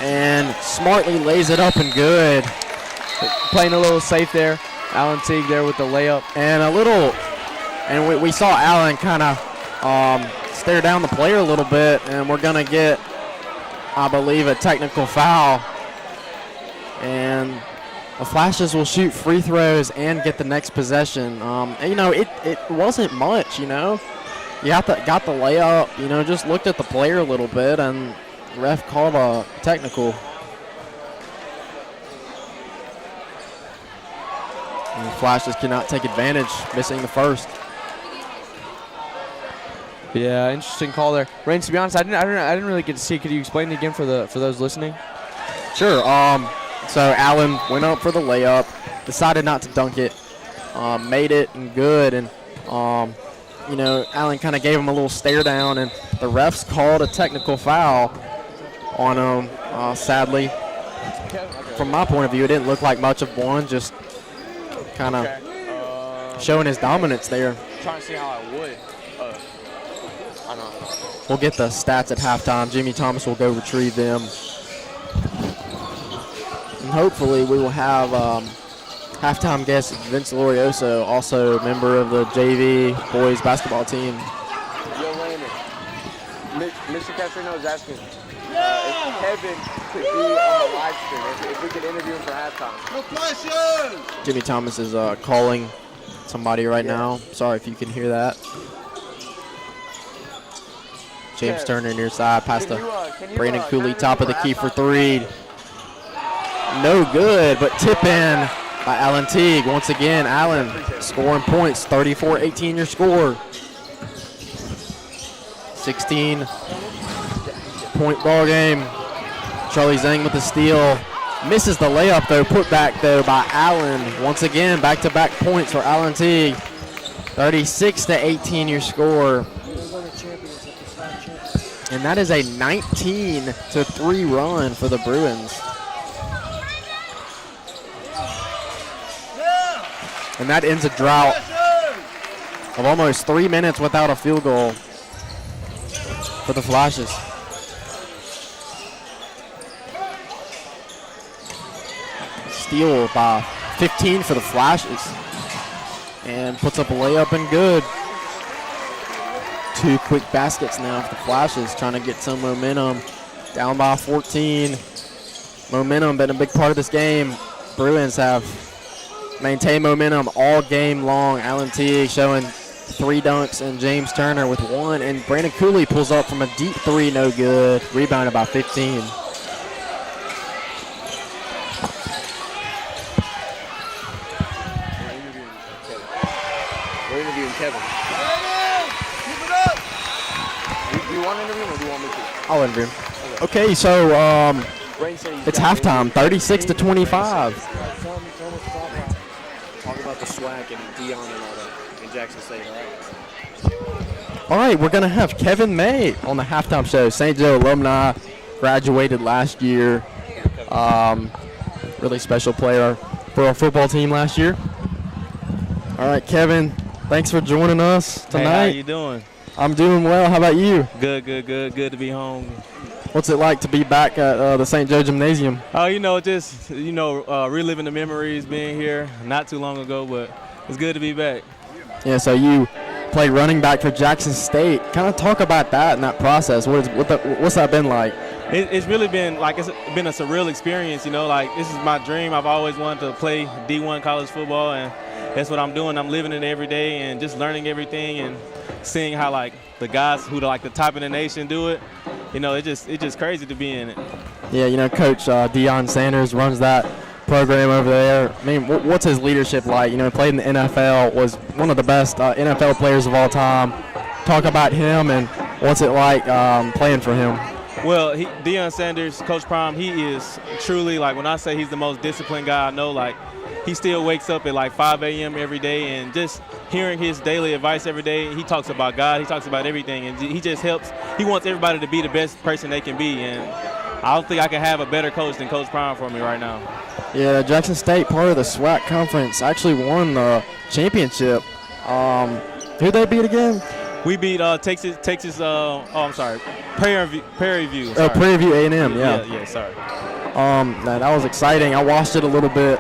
[SPEAKER 1] And smartly lays it up and good.
[SPEAKER 2] Playing a little safe there. Alan Teague there with the layup.
[SPEAKER 1] And we saw Allen kind of stare down the player a little bit, and we're going to get, I believe, a technical foul. And the Flashes will shoot free throws and get the next possession. It wasn't much, You got the layup, just looked at the player a little bit, and ref called a technical. And the Flashes cannot take advantage, missing the first.
[SPEAKER 2] Yeah, interesting call there. Rain, to be honest, I didn't really get to see. Could you explain it again for those listening?
[SPEAKER 1] Sure. So Allen went up for the layup, decided not to dunk it, made it and good, and Allen kind of gave him a little stare down, and the refs called a technical foul on him. Sadly, from my point of view, it didn't look like much of one, just kind of showing his dominance there.
[SPEAKER 2] Trying to see how I would. I know.
[SPEAKER 1] We'll get the stats at halftime. Jimmy Thomas will go retrieve them. And hopefully we will have halftime guest Vince Lorioso, also a member of the JV boys basketball team.
[SPEAKER 2] Yo, Landon. Mr. Castrino is asking if Kevin could be on the live stream, if we could interview him for halftime.
[SPEAKER 3] No questions!
[SPEAKER 1] Jimmy Thomas is calling somebody right now. Sorry if you can hear that. James Turner near side, past to Brandon Cooley, top of the key for three. No good, but tip in by Allen Teague. Once again, Allen scoring points, 34-18 your score. 16-point ball game. Charlie Zhang with the steal. Misses the layup though, put back though by Allen. Once again, back-to-back points for Allen Teague. 36-18 your score. And that is a 19-3 run for the Bruins. And that ends a drought of almost 3 minutes without a field goal for the Flashes. Steal by 15 for the Flashes. And puts up a layup and good. 2 quick baskets now for the Flashes, trying to get some momentum. Down by 14. Momentum been a big part of this game. Bruins have maintained momentum all game long. Allen Teague showing 3 dunks, and James Turner with 1. And Brandon Cooley pulls up from a deep 3, no good. Rebounded by 15.
[SPEAKER 2] We're interviewing Kevin. Do you want to interview him or do you want me to?
[SPEAKER 1] I'll interview him. Okay, so it's halftime, 36-25.
[SPEAKER 2] Talk about the swag and Dion and all that in Jackson State, all right?
[SPEAKER 1] All right, we're going to have Kevin May on the halftime show. St. Joe alumni, graduated last year. Really special player for our football team last year. All right, Kevin, thanks for joining us tonight.
[SPEAKER 5] Hey, how you doing?
[SPEAKER 1] I'm doing well. How about you?
[SPEAKER 5] Good. Good to be home.
[SPEAKER 1] What's it like to be back at the St. Joe Gymnasium?
[SPEAKER 5] Reliving the memories being here not too long ago, but it's good to be back.
[SPEAKER 1] Yeah, so you played running back for Jackson State. Kind of talk about that and that process. What's that been like?
[SPEAKER 5] It's really been it's been a surreal experience, this is my dream. I've always wanted to play D1 college football, and that's what I'm doing. I'm living it every day and just learning everything and seeing how the guys who are the top in the nation do it. It's just crazy to be in it.
[SPEAKER 1] Yeah, Coach Deion Sanders runs that program over there. I mean, what's his leadership like? Played in the NFL, was one of the best NFL players of all time. Talk about him and what's it like playing for him?
[SPEAKER 5] Well, Deion Sanders, Coach Prime, he is truly, when I say he's the most disciplined guy I know, he still wakes up at 5 a.m. every day, and just hearing his daily advice every day, he talks about God, he talks about everything, and he just helps. He wants everybody to be the best person they can be, and I don't think I can have a better coach than Coach Prime for me right now.
[SPEAKER 1] Yeah, Jackson State, part of the SWAC conference, actually won the championship. Who'd they beat again?
[SPEAKER 5] We beat Texas. I'm sorry, Prairie View. Sorry.
[SPEAKER 1] Prairie View A&M. Yeah.
[SPEAKER 5] Yeah. Sorry.
[SPEAKER 1] That was exciting. I watched it a little bit.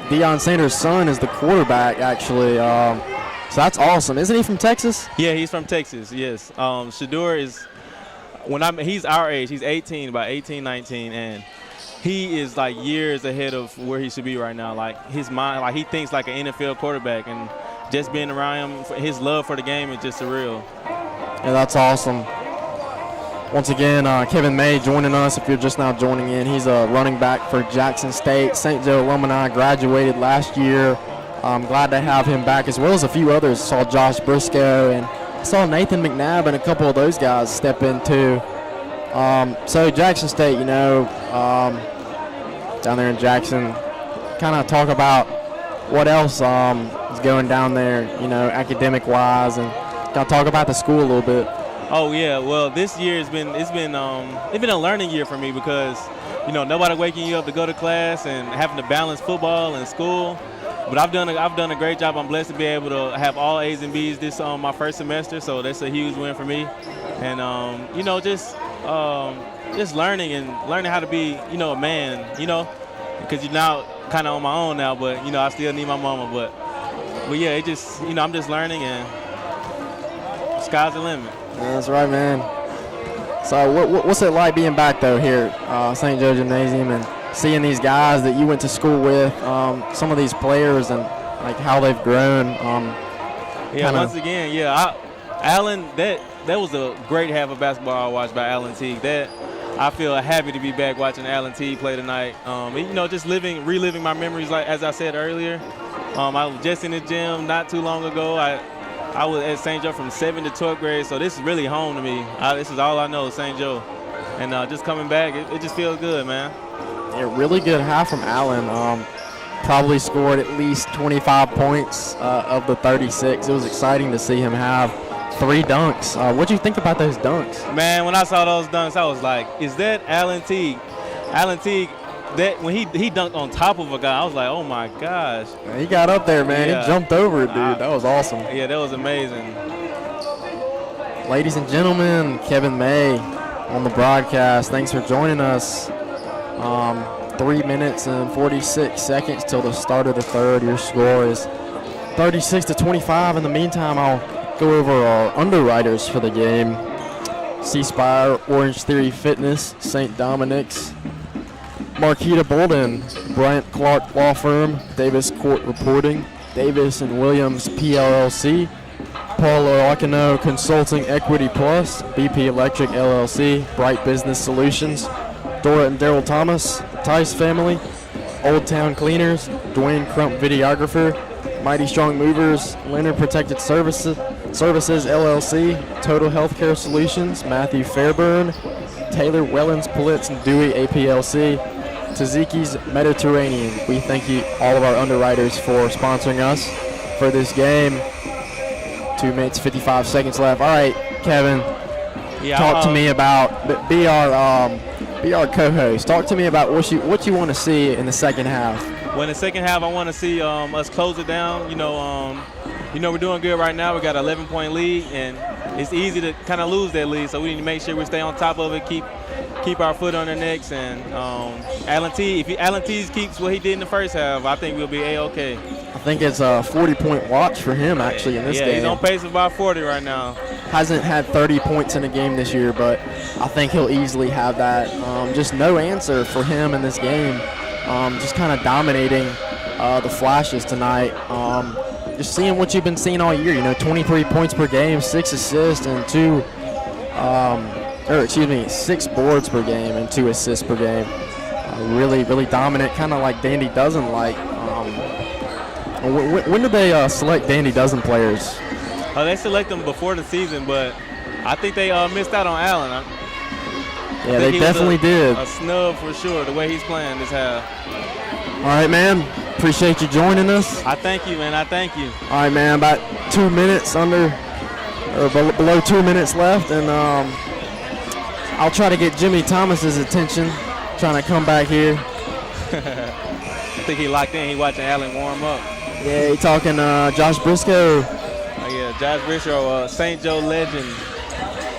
[SPEAKER 1] Deion Sanders' son is the quarterback, actually. So that's awesome. Isn't he from Texas?
[SPEAKER 5] Yeah, he's from Texas. Yes. Shador is he's our age. He's 18, about 18, 19, and he is like years ahead of where he should be right now. Like his mind, like he thinks like an NFL quarterback, and just being around him, his love for the game is just surreal.
[SPEAKER 1] Yeah, that's awesome. Once again, Kevin May joining us. If you're just now joining in, he's a running back for Jackson State. St. Joe alumni, graduated last year. I'm glad to have him back, as well as a few others. Saw Josh Briscoe and saw Nathan McNabb and a couple of those guys step in too. So Jackson State, down there in Jackson, kind of talk about what else is going down there, academic-wise, and kind of talk about the school a little bit.
[SPEAKER 5] Oh yeah, well this year it's been a learning year for me because nobody waking you up to go to class and having to balance football and school. But I've done a great job. I'm blessed to be able to have all A's and B's this my first semester, so that's a huge win for me. And just learning how to be a man, because you're now kind of on my own now, but I still need my mama. But yeah, it just I'm just learning, and sky's the limit.
[SPEAKER 1] That's right, man. So what's it like being back though here at St. Joe Gymnasium and seeing these guys that you went to school with, some of these players and like how they've grown?
[SPEAKER 5] Once again, Allen, that was a great half of basketball I watched by Allen Teague. That I feel happy to be back watching Allen Teague play tonight. Just reliving my memories, like as I said earlier. I was just in the gym not too long ago. I was at St. Joe from 7th to 12th grade, so this is really home to me. This is all I know, St. Joe. And just coming back, it just feels good, man.
[SPEAKER 1] A really good half from Allen. Probably scored at least 25 points of the 36. It was exciting to see him have 3 dunks. What do you think about those dunks?
[SPEAKER 5] Man, when I saw those dunks, I was like, is that Allen Teague? Allen Teague, that when he dunked on top of a guy, I was like, oh my gosh.
[SPEAKER 1] Man, he got up there, man.
[SPEAKER 5] Yeah.
[SPEAKER 1] He jumped over it, dude. That was awesome.
[SPEAKER 5] Yeah, that was amazing.
[SPEAKER 1] Ladies and gentlemen, Kevin May on the broadcast. Thanks for joining us. 3 minutes and 46 seconds till the start of the third. Your score is 36-25. In the meantime, I'll go over our underwriters for the game. C-Spire, Orange Theory Fitness, St. Dominic's, Marquita Bolden, Bryant Clark Law Firm, Davis Court Reporting, Davis and Williams PLLC, Paul Oakino Consulting Equity Plus, BP Electric LLC, Bright Business Solutions, Dora and Daryl Thomas, the Tice Family, Old Town Cleaners, Dwayne Crump Videographer, Mighty Strong Movers, Leonard Protected Services LLC, Total Healthcare Solutions, Matthew Fairburn, Taylor Wellens Pulitz and Dewey APLC, Taziki's Mediterranean. We thank you, all of our underwriters, for sponsoring us for this game. 2 minutes, 55 seconds left. All right, Kevin, talk to me about, be our co-host. Talk to me about what you want to see in the second half.
[SPEAKER 5] Well, in the second half, I want to see us close it down. We're doing good right now. We got an 11-point lead, and it's easy to kind of lose that lead. So we need to make sure we stay on top of it, keep our foot on their necks. And Allen Teague, if Allen Teague keeps what he did in the first half, I think we'll be A-OK.
[SPEAKER 1] I think it's a 40-point watch for him actually in this game.
[SPEAKER 5] Yeah, he's on pace for about 40 right now.
[SPEAKER 1] Hasn't had 30 points in a game this year, but I think he'll easily have that. Just no answer for him in this game. Just kind of dominating the flashes tonight. Just seeing what you've been seeing all year. 23 points per game, 6 assists, and 6 boards per game and 2 assists per game. Really, really dominant, kind of like Dandy Dozen like. When did they select Dandy Dozen players?
[SPEAKER 5] They select them before the season, but I think they missed out on Allen.
[SPEAKER 1] Yeah, they definitely did.
[SPEAKER 5] A snub for sure, the way he's playing this half.
[SPEAKER 1] All right, man. Appreciate you joining us.
[SPEAKER 5] I thank you, man. I thank you.
[SPEAKER 1] All right, man. About 2 minutes below 2 minutes left, and I'll try to get Jimmy Thomas's attention, trying to come back here.
[SPEAKER 5] I think he locked in. He watching Allen warm up.
[SPEAKER 1] Yeah, he talking Josh Briscoe
[SPEAKER 5] Yeah, Josh Bishop, St. Joe legend,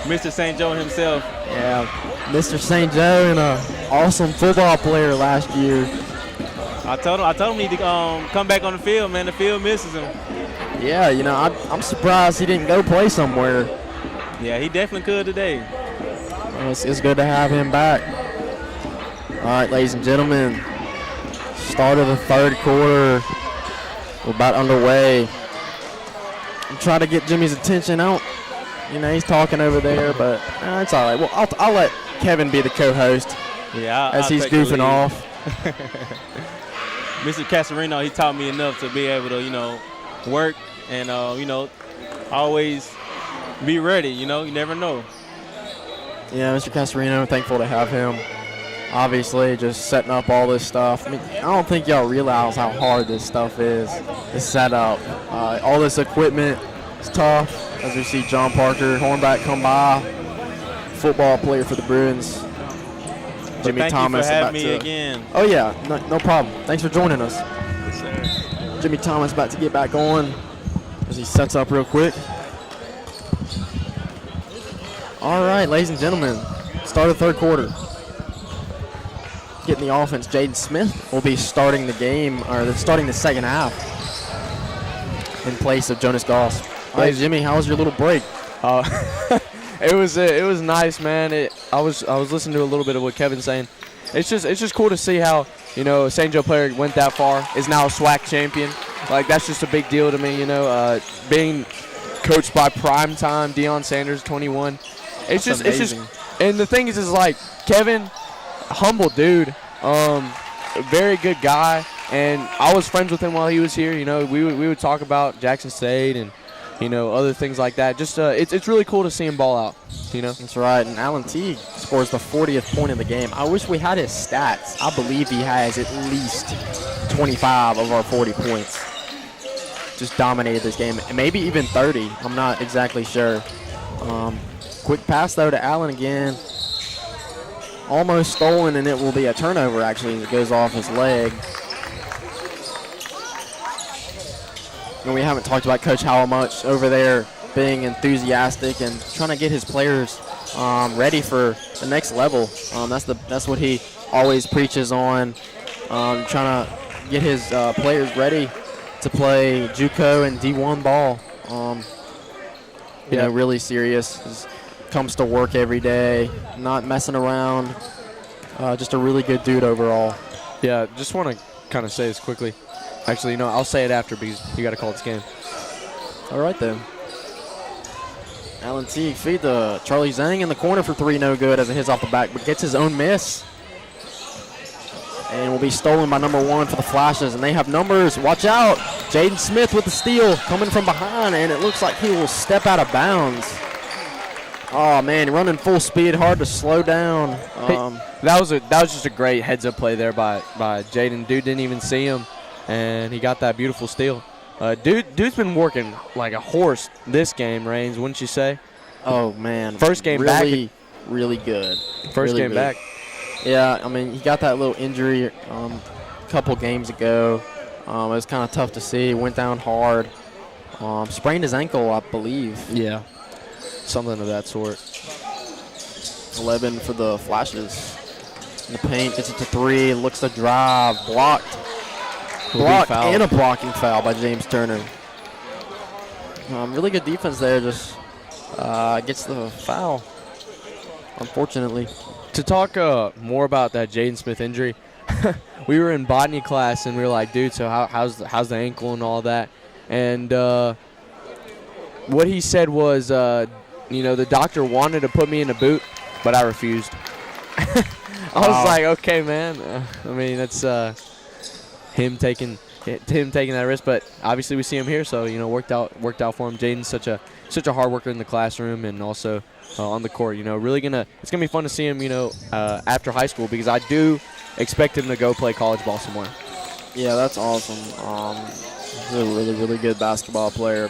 [SPEAKER 5] Mr. St. Joe himself.
[SPEAKER 1] Yeah, Mr. St. Joe and an awesome football player last year.
[SPEAKER 5] I told him he need to come back on the field, man. The field misses him.
[SPEAKER 1] Yeah, you know, I'm surprised he didn't go play somewhere.
[SPEAKER 5] Yeah, he definitely could today.
[SPEAKER 1] Well, it's good to have him back. All right, ladies and gentlemen, start of the third quarter. We're about underway. I'm trying to get Jimmy's attention out. You know, he's talking over there, but it's all right. Well, I'll let Kevin be the co-host
[SPEAKER 5] Yeah,
[SPEAKER 1] as he's goofing off.
[SPEAKER 5] Mr. Casarino, he taught me enough to be able to, work and, always be ready. You never know.
[SPEAKER 1] Yeah, Mr. Casarino, thankful to have him. Obviously, just setting up all this stuff. I mean, I don't think y'all realize how hard this stuff is to set up. All this equipment is tough. As we see John Parker, hornback, come by. Football player for the Bruins. Jimmy
[SPEAKER 5] Thank
[SPEAKER 1] Thomas
[SPEAKER 5] you for having
[SPEAKER 1] about
[SPEAKER 5] me
[SPEAKER 1] to.
[SPEAKER 5] again.
[SPEAKER 1] Oh yeah, no problem. Thanks for joining us.
[SPEAKER 5] Yes, sir.
[SPEAKER 1] Jimmy Thomas about to get back on as he sets up real quick. All right, ladies and gentlemen, start of the third quarter. Getting the offense, Jaden Smith will be starting the game, or starting the second half in place of Jonas Goss. Hey, Jimmy, how was your little break?
[SPEAKER 2] It was nice, man. I was listening to a little bit of what Kevin's saying. It's just cool to see how a St. Joe player went that far, is now a SWAC champion. Like, that's just a big deal to me. Being coached by primetime Deion Sanders, 21. It's just and the thing is like Kevin, humble dude, very good guy, and I was friends with him while he was here. We would talk about Jackson State and other things like that. Just it's really cool to see him ball out.
[SPEAKER 1] That's right. And Alan Teague scores the 40th point of the game. I wish we had his stats. I believe he has at least 25 of our 40 points. Just dominated this game, and maybe even 30. I'm not exactly sure. Quick pass though to Allen again. Almost stolen, and it will be a turnover actually as it goes off his leg. And we haven't talked about Coach Howell much over there, being enthusiastic and trying to get his players ready for the next level. That's what he always preaches on, trying to get his players ready to play JUCO and D1 ball. Really serious. Comes to work every day, not messing around. Just a really good dude overall.
[SPEAKER 2] Yeah, just want to kind of say this quickly. Actually, I'll say it after because you got to call this game.
[SPEAKER 1] All right, then. Alan Teague feed to Charlie Zhang in the corner for three, no good as it hits off the back, but gets his own miss. And will be stolen by number 1 for the Flashes, and they have numbers. Watch out. Jaden Smith with the steal coming from behind, and it looks like he will step out of bounds. Oh, man, running full speed, hard to slow down.
[SPEAKER 2] That was just a great heads-up play there by Jaden. Dude didn't even see him, and he got that beautiful steal. Dude's been working like a horse this game, Raines, wouldn't you say?
[SPEAKER 1] Oh, man.
[SPEAKER 2] First game
[SPEAKER 1] really,
[SPEAKER 2] back.
[SPEAKER 1] Really good.
[SPEAKER 2] First
[SPEAKER 1] really
[SPEAKER 2] game
[SPEAKER 1] good.
[SPEAKER 2] back.
[SPEAKER 1] Yeah, I mean, he got that little injury a couple games ago. It was kind of tough to see. Went down hard. Sprained his ankle, I believe.
[SPEAKER 2] Yeah, something of that sort.
[SPEAKER 1] 11 for the Flashes. In the paint, gets it to 3, looks to drive, blocked. Blocked and a blocking foul by James Turner. Really good defense there, just gets the foul, unfortunately.
[SPEAKER 2] To talk more about that Jaden Smith injury, we were in botany class and we were like, dude, so how's the ankle and all that? And what he said was, the doctor wanted to put me in a boot, but I refused. I was like, okay, man. I mean, that's him taking that risk, but obviously we see him here, so worked out for him. Jaden's such a hard worker in the classroom and also on the court. It's gonna be fun to see him. After high school, because I do expect him to go play college ball somewhere.
[SPEAKER 1] Yeah, that's awesome. He's a really, really good basketball player.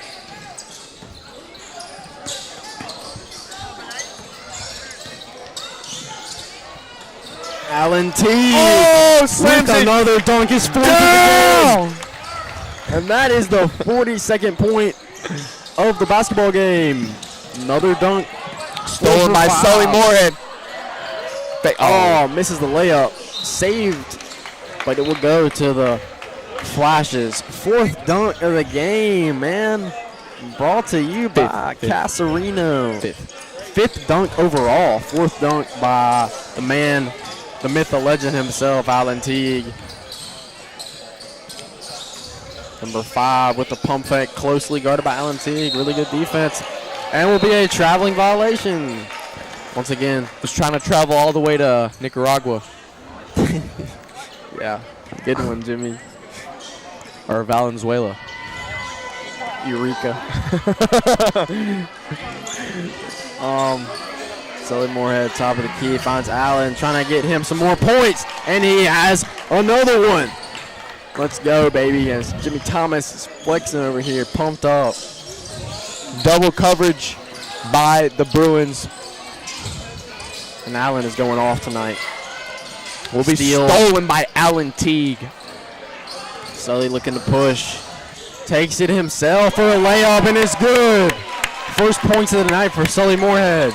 [SPEAKER 1] Alan Teague with another dunk, his fourth of the game. And that is the 42nd point of the basketball game. Another dunk.
[SPEAKER 2] Stolen by
[SPEAKER 1] Wow.
[SPEAKER 2] Sully Moorhead.
[SPEAKER 1] Oh, misses the layup. Saved, but it will go to the Flashes. 4th dunk of the game, man. Brought to you by
[SPEAKER 2] Fifth.
[SPEAKER 1] Casarino. 5th dunk overall. 4th dunk by the man, the myth, the legend himself, Alan Teague. Number 5 with the pump fake, closely guarded by Alan Teague. Really good defense. And will be a traveling violation. Once again,
[SPEAKER 2] Was trying to travel all the way to Nicaragua
[SPEAKER 1] yeah, good one, Jimmy.
[SPEAKER 2] or Valenzuela.
[SPEAKER 1] Eureka. Sully Moorhead, top of the key, finds Allen, trying to get him some more points, and he has another one. Let's go, baby, as Jimmy Thomas is flexing over here, pumped up.
[SPEAKER 2] Double coverage by the Bruins.
[SPEAKER 1] And Allen is going off tonight.
[SPEAKER 2] Will be
[SPEAKER 1] Steal.
[SPEAKER 2] stolen by Alan Teague.
[SPEAKER 1] Sully looking to push. Takes it himself for a layup, and it's good. First points of the night for Sully Moorhead.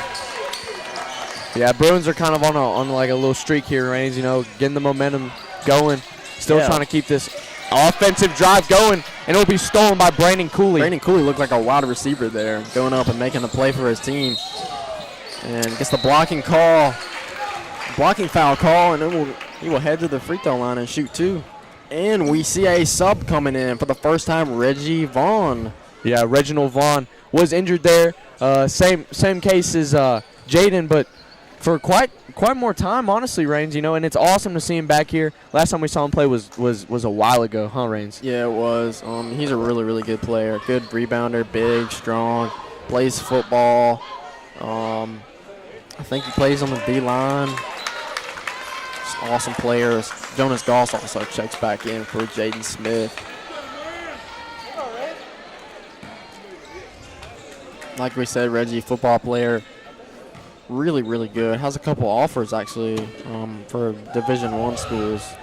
[SPEAKER 2] Yeah, Bruins are kind of on like a little streak here, Reigns. You know, getting the momentum going. Still
[SPEAKER 1] Yeah.
[SPEAKER 2] trying to keep this offensive drive going, and it'll be stolen by Brandon Cooley.
[SPEAKER 1] Brandon Cooley looked like a wide receiver there, going up and making a play for his team. And gets the blocking foul call, and then he will head to the free throw line and shoot 2. And we see a sub coming in for the first time, Reggie Vaughn.
[SPEAKER 2] Yeah, Reginald Vaughn was injured there. Same case as Jaden, but for quite more time, honestly, Reigns. You know, and it's awesome to see him back here. Last time we saw him play was a while ago, huh, Reigns?
[SPEAKER 1] Yeah, it was. He's a really, really good player. Good rebounder, big, strong, plays football. I think he plays on the D-line. Just awesome players. Jonas Goss also checks back in for Jaden Smith. Like we said, Reggie, football player, really, really good. Has a couple offers actually for Division I schools.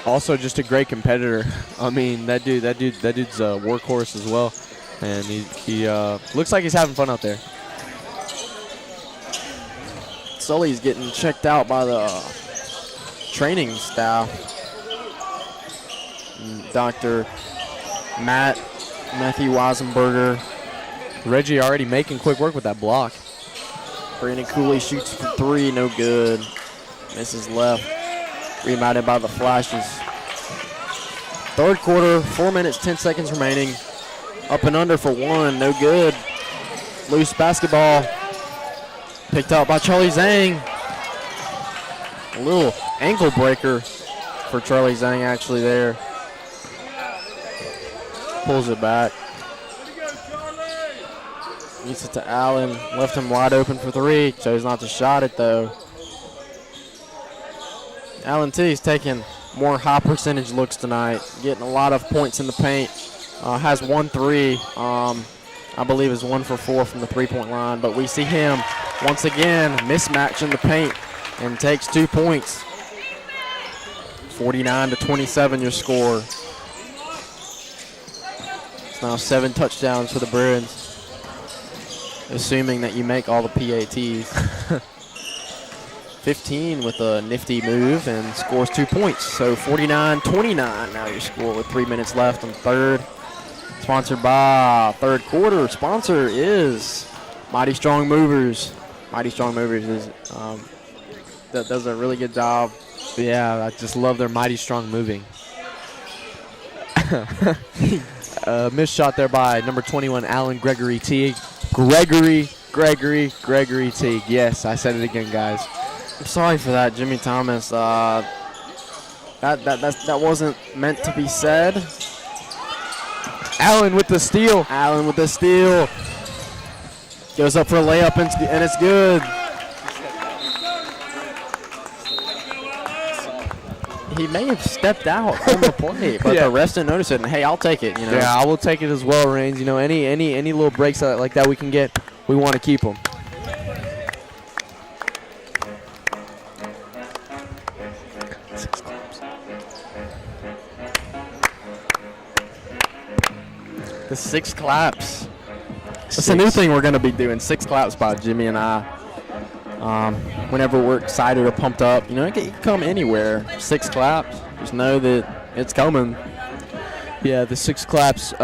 [SPEAKER 2] Also, just a great competitor. I mean, that dude's a workhorse as well, and he looks like he's having fun out there.
[SPEAKER 1] Sully's getting checked out by the training staff. Dr. Matthew Weisenberger.
[SPEAKER 2] Reggie already making quick work with that block.
[SPEAKER 1] Brandon Cooley shoots for 3, no good. Misses left. Rebounded by the Flashes. 3rd quarter, 4 minutes, 10 seconds remaining. Up and under for 1, no good. Loose basketball. Picked up by Charlie Zhang. A little ankle breaker for Charlie Zhang actually there. Pulls it back. Gets it to Allen. Left him wide open for 3. Chose not to shot it though. Allen T's taking more high percentage looks tonight. Getting a lot of points in the paint. Has 1 3. I believe is 1 for 4 from the 3-point line. But we see him once again mismatch in the paint and takes 2 points. 49-27 your score. It's now 7 touchdowns for the Bruins, assuming that you make all the PATs. 15 with a nifty move and scores 2 points. So 49-29 now your score with 3 minutes left on 3rd. Sponsored by 3rd quarter. Sponsor is Mighty Strong Movers. Mighty Strong Movers is that does a really good job.
[SPEAKER 2] Yeah, I just love their mighty strong moving. Missed shot there by number 21, Alan Gregory Teague. Gregory Teague. Yes, I said it again, guys.
[SPEAKER 1] I'm sorry for that, Jimmy Thomas. That wasn't meant to be said.
[SPEAKER 2] Allen with the steal.
[SPEAKER 1] Allen with the steal. Goes up for a layup and it's good. He may have stepped out on the play, but
[SPEAKER 2] Yeah.
[SPEAKER 1] the refs didn't notice it. And hey, I'll take it. You know.
[SPEAKER 2] Yeah, I will take it as well, Reigns. You know, any little breaks like that we can get, we want to keep them.
[SPEAKER 1] The 6 claps It's a new thing we're going to be doing, 6 claps by Jimmy and I. Whenever we're excited or pumped up, you know, it can come anywhere. 6 claps, just know that it's coming.
[SPEAKER 2] Yeah, the 6 claps,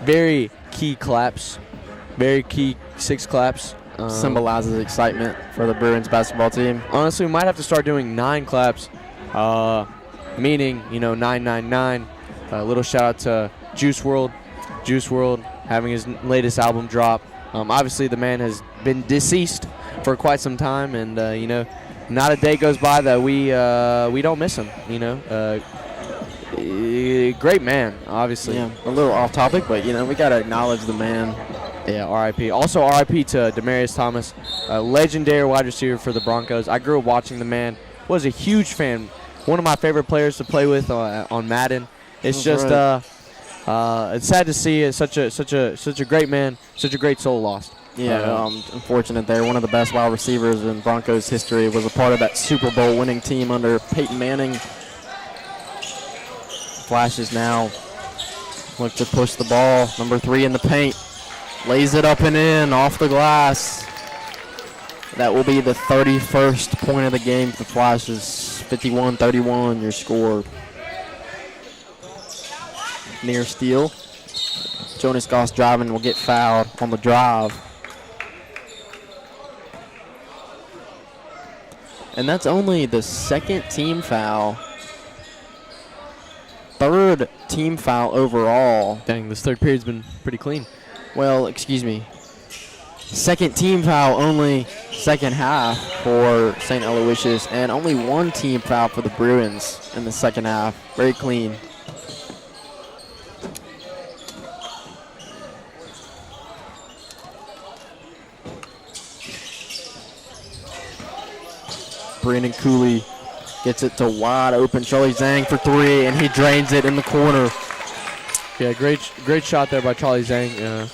[SPEAKER 2] very key claps. Very key 6 claps.
[SPEAKER 1] Symbolizes excitement for the Bruins basketball team.
[SPEAKER 2] Honestly, we might have to start doing 9 claps, meaning, you know, 999. A little shout out to Juice WRLD. Juice WRLD having his latest album drop. Obviously, the man has been deceased for quite some time, and you know, not a day goes by that we don't miss him. You know, great man, obviously.
[SPEAKER 1] Yeah, a little off topic, but you know, we gotta acknowledge the man.
[SPEAKER 2] Yeah, R.I.P. Also, R.I.P. to Demaryius Thomas, a legendary wide receiver for the Broncos. I grew up watching the man. Was a huge fan. One of my favorite players to play with on Madden. It's just it's sad to see it. Such a great man, such a great soul lost.
[SPEAKER 1] Yeah, unfortunate there. One of the best wide receivers in Broncos history. Was a part of that Super Bowl winning team under Peyton Manning. Flashes now. Look to push the ball. Number 3 in the paint. Lays it up and in, off the glass. That will be the 31st point of the game for the Flashes. 51-31, your score. Near steal. Jonas Goss driving will get fouled on the drive. And that's only the 2nd team foul. 3rd team foul overall.
[SPEAKER 2] Dang, this third period's been pretty clean.
[SPEAKER 1] Well, excuse me. 2nd team foul only 2nd half for St. Aloysius, and only 1 team foul for the Bruins in the 2nd half. Very clean. Brandon Cooley gets it to wide open Charlie Zhang for 3, and he drains it in the corner.
[SPEAKER 2] Yeah, great shot there by Charlie Zhang.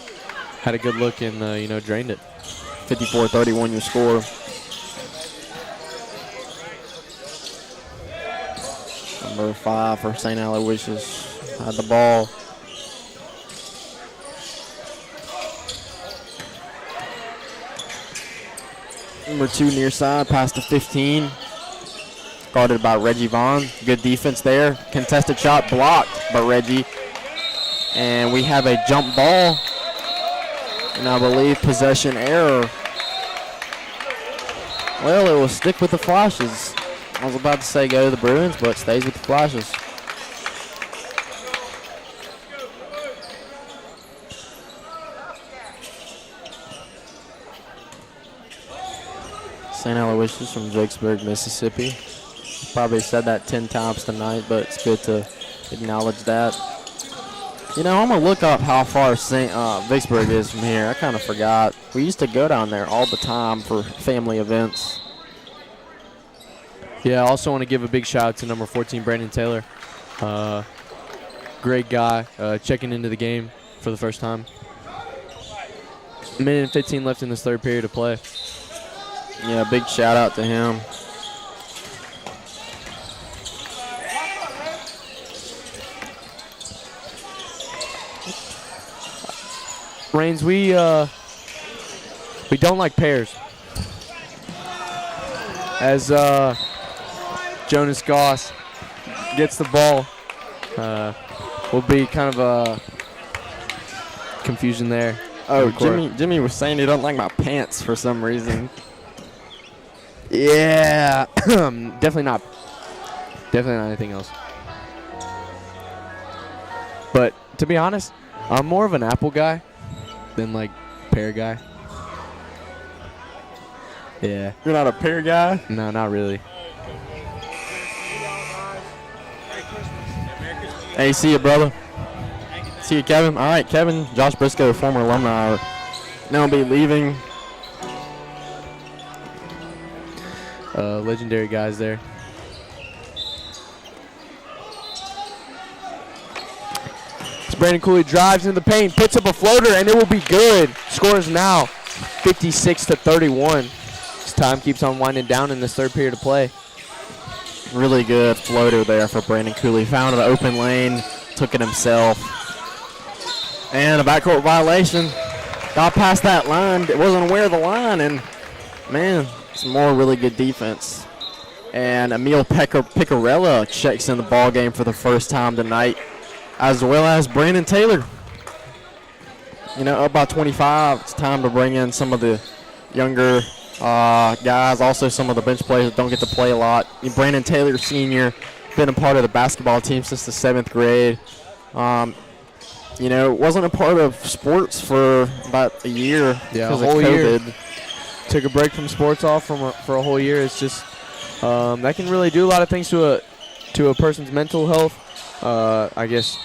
[SPEAKER 2] Had a good look and you know, drained it.
[SPEAKER 1] 54-31 your score. Number 5 for St. Aloysius had the ball. Number 2 near side, pass to 15. Guarded by Reggie Vaughn. Good defense there. Contested shot blocked by Reggie. And we have a jump ball. And I believe possession error. Well, it will stick with the Flashes. I was about to say go to the Bruins, but it stays with the Flashes. St. Aloysius from Vicksburg, Mississippi. Probably said that 10 times tonight, but it's good to acknowledge that. You know, I'm going to look up how far Vicksburg is from here. I kind of forgot. We used to go down there all the time for family events.
[SPEAKER 2] Yeah, I also want to give a big shout out to number 14, Brandon Taylor. Great guy, checking into the game for the first time. 1:15 left in this 3rd period of play.
[SPEAKER 1] Yeah, big shout out to him.
[SPEAKER 2] Reigns, we don't like pairs. As Jonas Goss gets the ball, will be kind of a confusion there.
[SPEAKER 1] Oh, Jimmy was saying he don't like my pants for some reason.
[SPEAKER 2] Yeah, definitely not anything else. But to be honest, I'm more of an Apple guy than like pear guy. Yeah.
[SPEAKER 1] You're not a pear guy?
[SPEAKER 2] No, not really.
[SPEAKER 1] Hey, see you, brother. See you, Kevin. All right, Kevin, Josh Briscoe, former alumni, are now be leaving.
[SPEAKER 2] Legendary guys there. Brandon Cooley drives into the paint, puts up a floater, and it will be good. Scores now 56-31. As time keeps on winding down in this 3rd period of play.
[SPEAKER 1] Really good floater there for Brandon Cooley. Found an open lane, took it himself. And a backcourt violation. got past that line. Wasn't aware of the line, and man, some more really good defense. And Emil Picarella checks in the ball game for the first time tonight, as well as Brandon Taylor. You know, up by 25. It's time to bring in some of the younger guys, also some of the bench players that don't get to play a lot. Brandon Taylor, senior, been a part of the basketball team since the 7th grade. You know, wasn't a part of sports for about a year because of COVID.
[SPEAKER 2] Year. Took a break from sports off for a whole year. It's just that can really do a lot of things to a person's mental health. I guess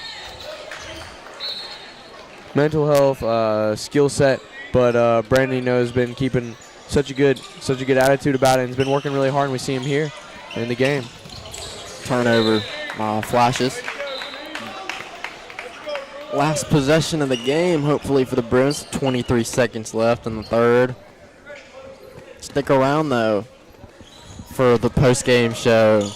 [SPEAKER 2] mental health, skill set. But Brandon, you know, has been keeping such a good attitude about it, and has been working really hard. And we see him here in the game.
[SPEAKER 1] Turnover flashes. Last possession of the game, hopefully for the Bruins. 23 seconds left in the third. Stick around, though, for the post-game show,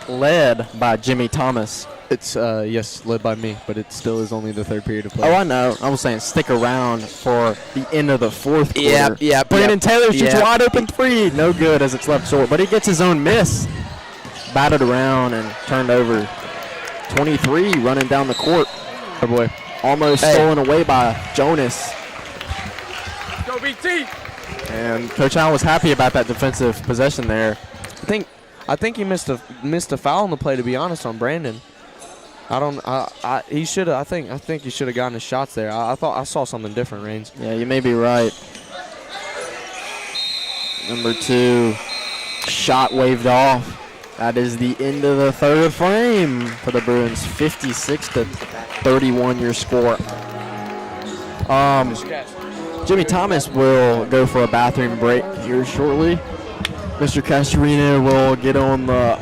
[SPEAKER 1] led by Jimmy Thomas.
[SPEAKER 2] It's, yes, led by me, but it still is only the third period of play.
[SPEAKER 1] Oh, I know. I was saying stick around for the end of the fourth quarter.
[SPEAKER 2] Yeah.
[SPEAKER 1] Brandon Taylor shoots wide open three. No good as it's left short, but he gets his own miss. Batted around and turned over. 23 running down the court.
[SPEAKER 2] Oh, boy.
[SPEAKER 1] Almost stolen away by Jonas.
[SPEAKER 2] Go BT!
[SPEAKER 1] And Coach Allen was happy about that defensive possession there.
[SPEAKER 2] I think he missed a foul on the play, to be honest, on Brandon. He should have. I think he should have gotten his shots there. I thought I saw something different, Raines.
[SPEAKER 1] Yeah, you may be right. Number 2, shot waved off. That is the end of the third frame for the Bruins. 56-31 your score. Jimmy Thomas will go for a bathroom break here shortly. Mr. Castorino will get on the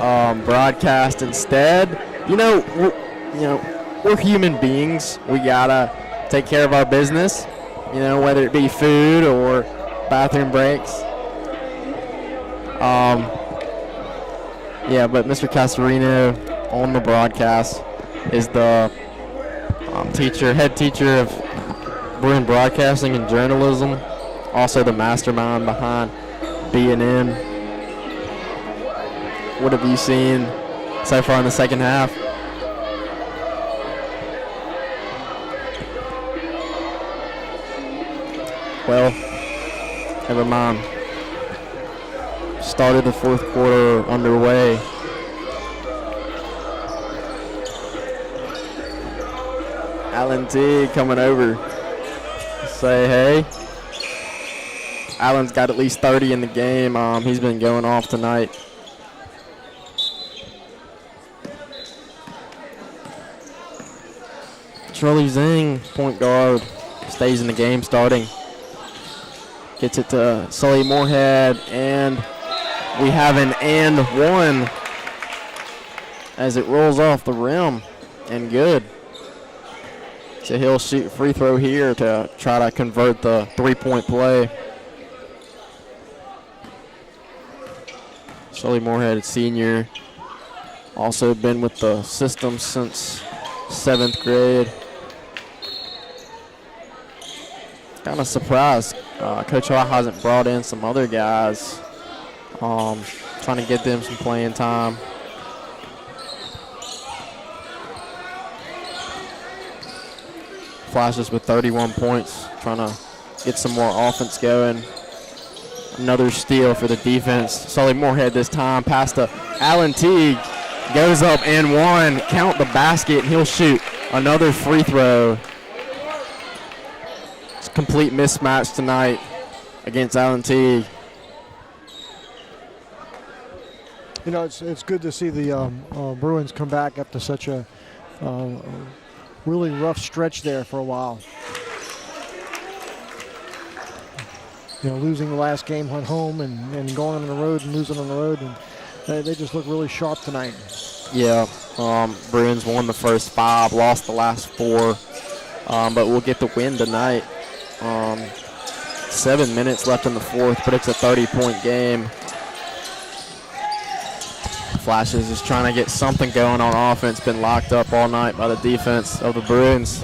[SPEAKER 1] broadcast instead. We're human beings. We gotta take care of our business. Whether it be food or bathroom breaks. But Mr. Castorino on the broadcast is the head teacher of Bruin Broadcasting and Journalism, also the mastermind behind B&N. What have you seen so far in the second half? Well, never mind. Started the fourth quarter underway. Alan T coming over to say hey. Alan's got at least 30 in the game. He's been going off tonight. Charlie Zhang, point guard, stays in the game starting. Gets it to Sully Moorhead, and we have an and one as it rolls off the rim, and good. So he'll shoot a free throw here to try to convert the three-point play. Sully Moorhead, senior, also been with the system since 7th grade. Kind of surprised Coach Hall hasn't brought in some other guys, trying to get them some playing time. Flashes with 31 points, trying to get some more offense going. Another steal for the defense. Sully Moorhead this time, pass to Alan Teague. Goes up and one, count the basket, and he'll shoot another free throw. It's a complete mismatch tonight against Alan Teague.
[SPEAKER 6] It's good to see the Bruins come back after such a really rough stretch there for a while. Losing the last game at home and going on the road and losing on the road, and they just look really sharp tonight.
[SPEAKER 1] Yeah, Bruins won the first 5, lost the last 4, but we'll get the win tonight. 7 minutes left in the fourth, but it's a 30-point game. Flashes is trying to get something going on offense. Been locked up all night by the defense of the Bruins.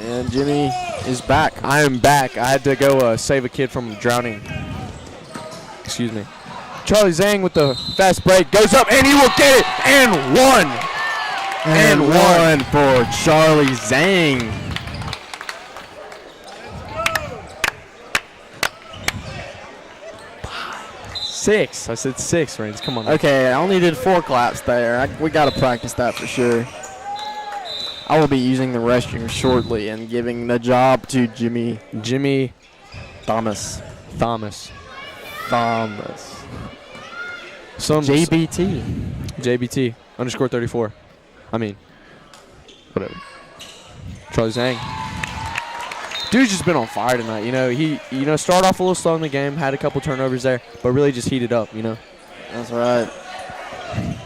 [SPEAKER 1] And Jimmy is back.
[SPEAKER 2] I am back. I had to go save a kid from drowning. Excuse me. Charlie Zhang with the fast break. Goes up, and he will get it. And one.
[SPEAKER 1] And one for Charlie Zhang.
[SPEAKER 2] Six. I said six, Reigns. Come on.
[SPEAKER 1] Okay, I only did 4 claps there. We got to practice that for sure. I will be using the restroom shortly and giving the job to Jimmy Thomas.
[SPEAKER 2] Some
[SPEAKER 1] JBT.
[SPEAKER 2] _ 34. I mean, whatever. Charlie Zhang. Dude's just been on fire tonight. He started off a little slow in the game, had a couple turnovers there, but really just heated up.
[SPEAKER 1] That's right.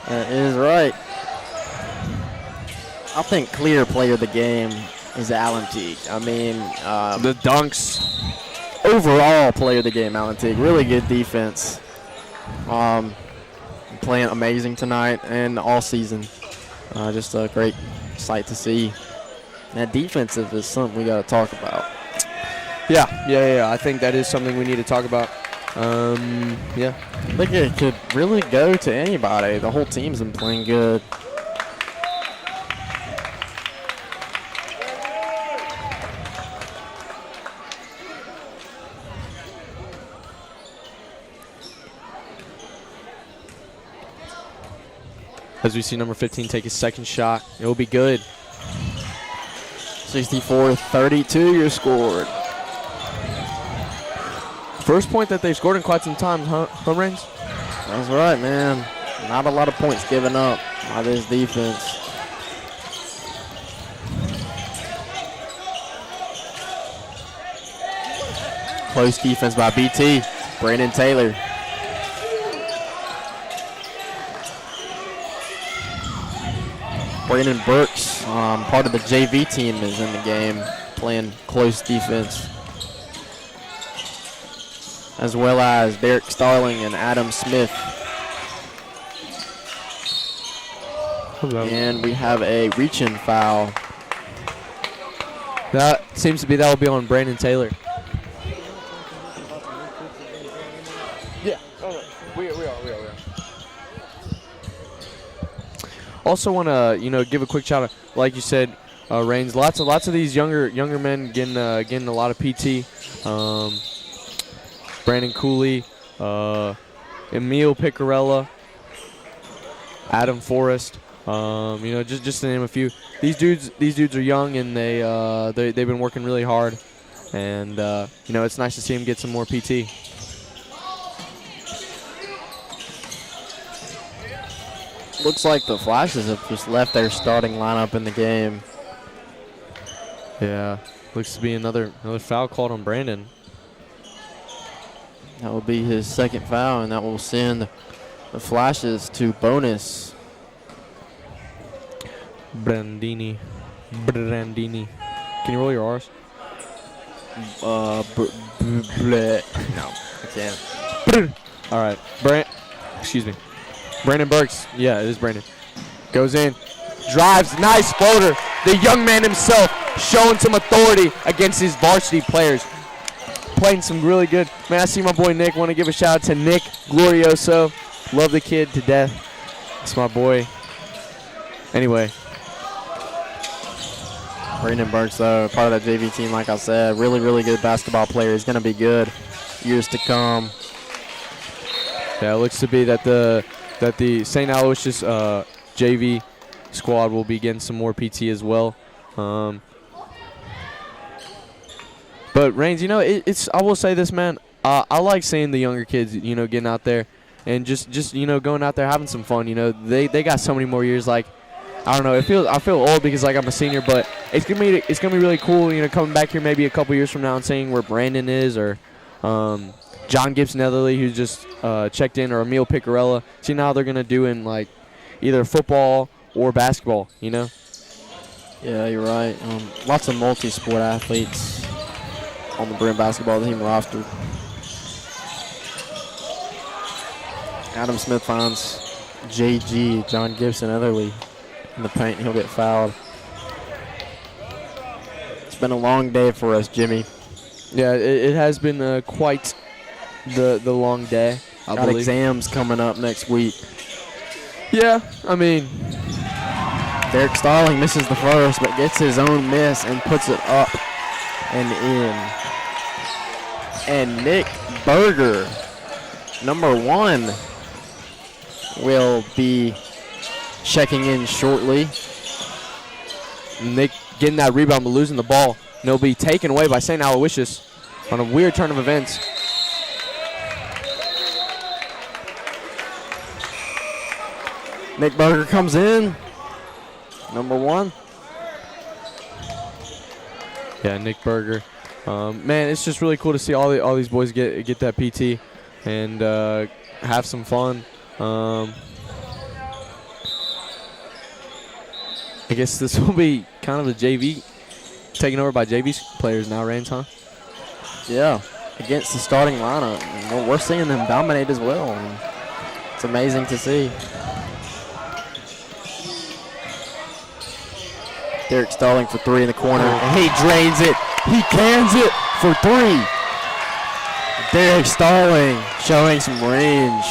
[SPEAKER 1] That is right. I think clear player of the game is Alan Teague. I mean,
[SPEAKER 2] The dunks.
[SPEAKER 1] overall player of the game, Alan Teague. Really good defense. Playing amazing tonight and all season. Just a great sight to see. That defensive is something we got to talk about.
[SPEAKER 2] Yeah. I think that is something we need to talk about. Yeah.
[SPEAKER 1] I think it could really go to anybody. The whole team's been playing good.
[SPEAKER 2] As we see number 15 take his second shot, it will be good.
[SPEAKER 1] 64-32 you're scored.
[SPEAKER 2] First point that they've scored in quite some time, huh, Reigns?
[SPEAKER 1] That's right, man. Not a lot of points given up by this defense. Close defense by BT. Brandon Taylor. Brandon Burks, part of the JV team, is in the game, playing close defense. As well as Derek Starling and Adam Smith. And we have a reach-in foul.
[SPEAKER 2] That seems to be that will be on Brandon Taylor. Yeah, we are. Also want to give a quick shout out, like you said, Reigns. Lots of these younger men getting a lot of PT. Brandon Cooley, Emil Picarella, Adam Forrest. Just to name a few. These dudes are young and they've been working really hard, and it's nice to see them get some more PT.
[SPEAKER 1] Looks like the Flashes have just left their starting lineup in the game.
[SPEAKER 2] Yeah, looks to be another foul called on Brandon.
[SPEAKER 1] That will be his second foul, and that will send the Flashes to bonus.
[SPEAKER 2] Brandini. Can you roll your R's?
[SPEAKER 1] No, I can't.
[SPEAKER 2] All right, excuse me. Brandon Burks. Yeah, it is Brandon. Goes in, drives, nice floater. The young man himself showing some authority against his varsity players. Playing some really good. Man, I see my boy Nick. Want to give a shout out to Nick Glorioso. Love the kid to death. It's my boy. Anyway.
[SPEAKER 1] Brandon Burks, though, part of that JV team, like I said, really, really good basketball player. He's going to be good years to come.
[SPEAKER 2] Yeah, it looks to be that the St. Aloysius JV squad will be getting some more PT as well. But Reigns, it's I will say this, man. I like seeing the younger kids, getting out there and just going out there having some fun. They got so many more years. Like, I don't know. I feel old because like I'm a senior, but it's gonna be really cool. Coming back here maybe a couple years from now and seeing where Brandon is, or John Gibson Netherly, who's just checked in, or Emil Picarella. Seeing how they're gonna do in like either football or basketball.
[SPEAKER 1] Yeah, you're right. Lots of multi-sport athletes on the Bruin basketball team roster. Adam Smith finds JG, John Gibson Netherly, in the paint. He'll get fouled. been a long day for us, Jimmy.
[SPEAKER 2] Yeah, it has been quite the long day, I
[SPEAKER 1] Got
[SPEAKER 2] believe.
[SPEAKER 1] exams coming up next week.
[SPEAKER 2] Yeah, I mean,
[SPEAKER 1] Derek Starling misses the first, but gets his own miss and puts it up and in. And Nick Berger, number 1, will be checking in shortly.
[SPEAKER 2] Nick getting that rebound but losing the ball. And it'll be taken away by St. Aloysius on a weird turn of events.
[SPEAKER 1] Nick Berger comes in, number 1.
[SPEAKER 2] Yeah, Nick Berger. Man, it's just really cool to see all these boys get that PT and have some fun. I guess this will be kind of a JV, taken over by JV players now, Reigns, huh?
[SPEAKER 1] Yeah, against the starting lineup. And we're seeing them dominate as well. And it's amazing to see. Derek Starling for 3 in the corner, and he drains it. He cans it for 3. Derek Starling showing some range.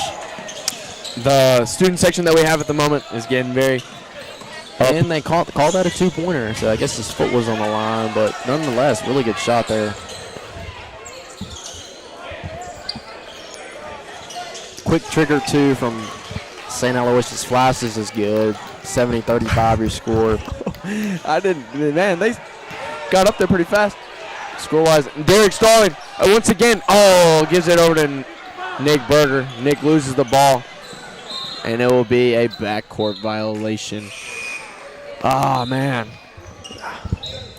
[SPEAKER 2] The student section that we have at the moment is getting very
[SPEAKER 1] And they called that a 2-pointer, so I guess his foot was on the line, but nonetheless, really good shot there. Quick trigger 2 from St. Aloysius Flashes is good. 70-35 your score.
[SPEAKER 2] Man, they got up there pretty fast. Score-wise, Derek Starling, once again, gives it over to Nick Berger. Nick loses the ball, and it will be a backcourt violation. Ah, man.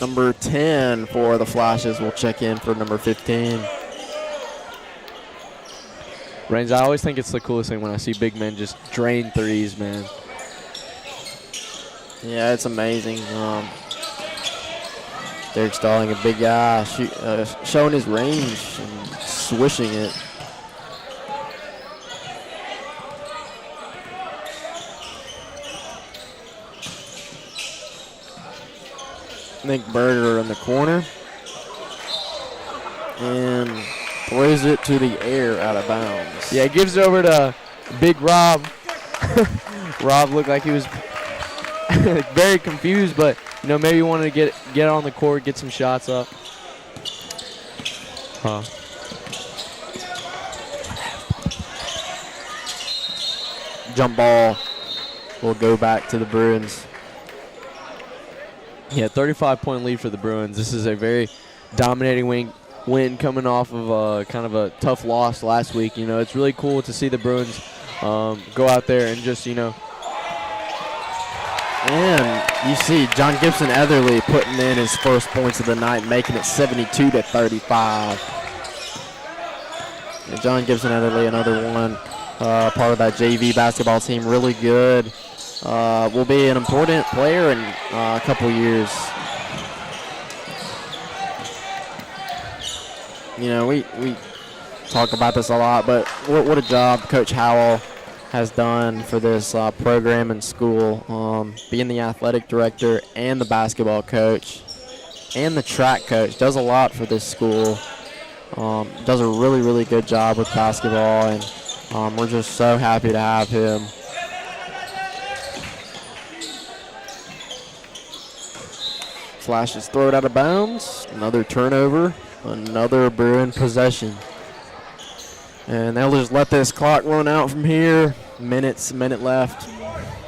[SPEAKER 1] Number 10 for the Flashes will check in for number 15.
[SPEAKER 2] Reigns, I always think it's the coolest thing when I see big men just drain threes, man.
[SPEAKER 1] Yeah, it's amazing. Derek Starling, a big guy, showing his range and swishing it. Nick Berger in the corner. And throws it to the air out of bounds.
[SPEAKER 2] Yeah, gives it over to Big Rob. Rob looked like he was very confused, but maybe he wanted to get on the court, get some shots up.
[SPEAKER 1] Jump ball will go back to the Bruins.
[SPEAKER 2] Yeah, 35-point lead for the Bruins. This is a very dominating win coming off of kind of a tough loss last week. It's really cool to see the Bruins go out there and just,
[SPEAKER 1] And you see John Gibson Etherly putting in his first points of the night, making it 72-35. And John Gibson Etherly, another one, part of that JV basketball team, really good. Will be an important player in a couple years. We talk about this a lot, but what a job Coach Howell has done for this program and school. Being the athletic director and the basketball coach and the track coach, does a lot for this school. Does a really, really good job with basketball, and we're just so happy to have him. Flashes throw it out of bounds. Another turnover. Another Bruin possession. And they'll just let this clock run out from here. Minute left.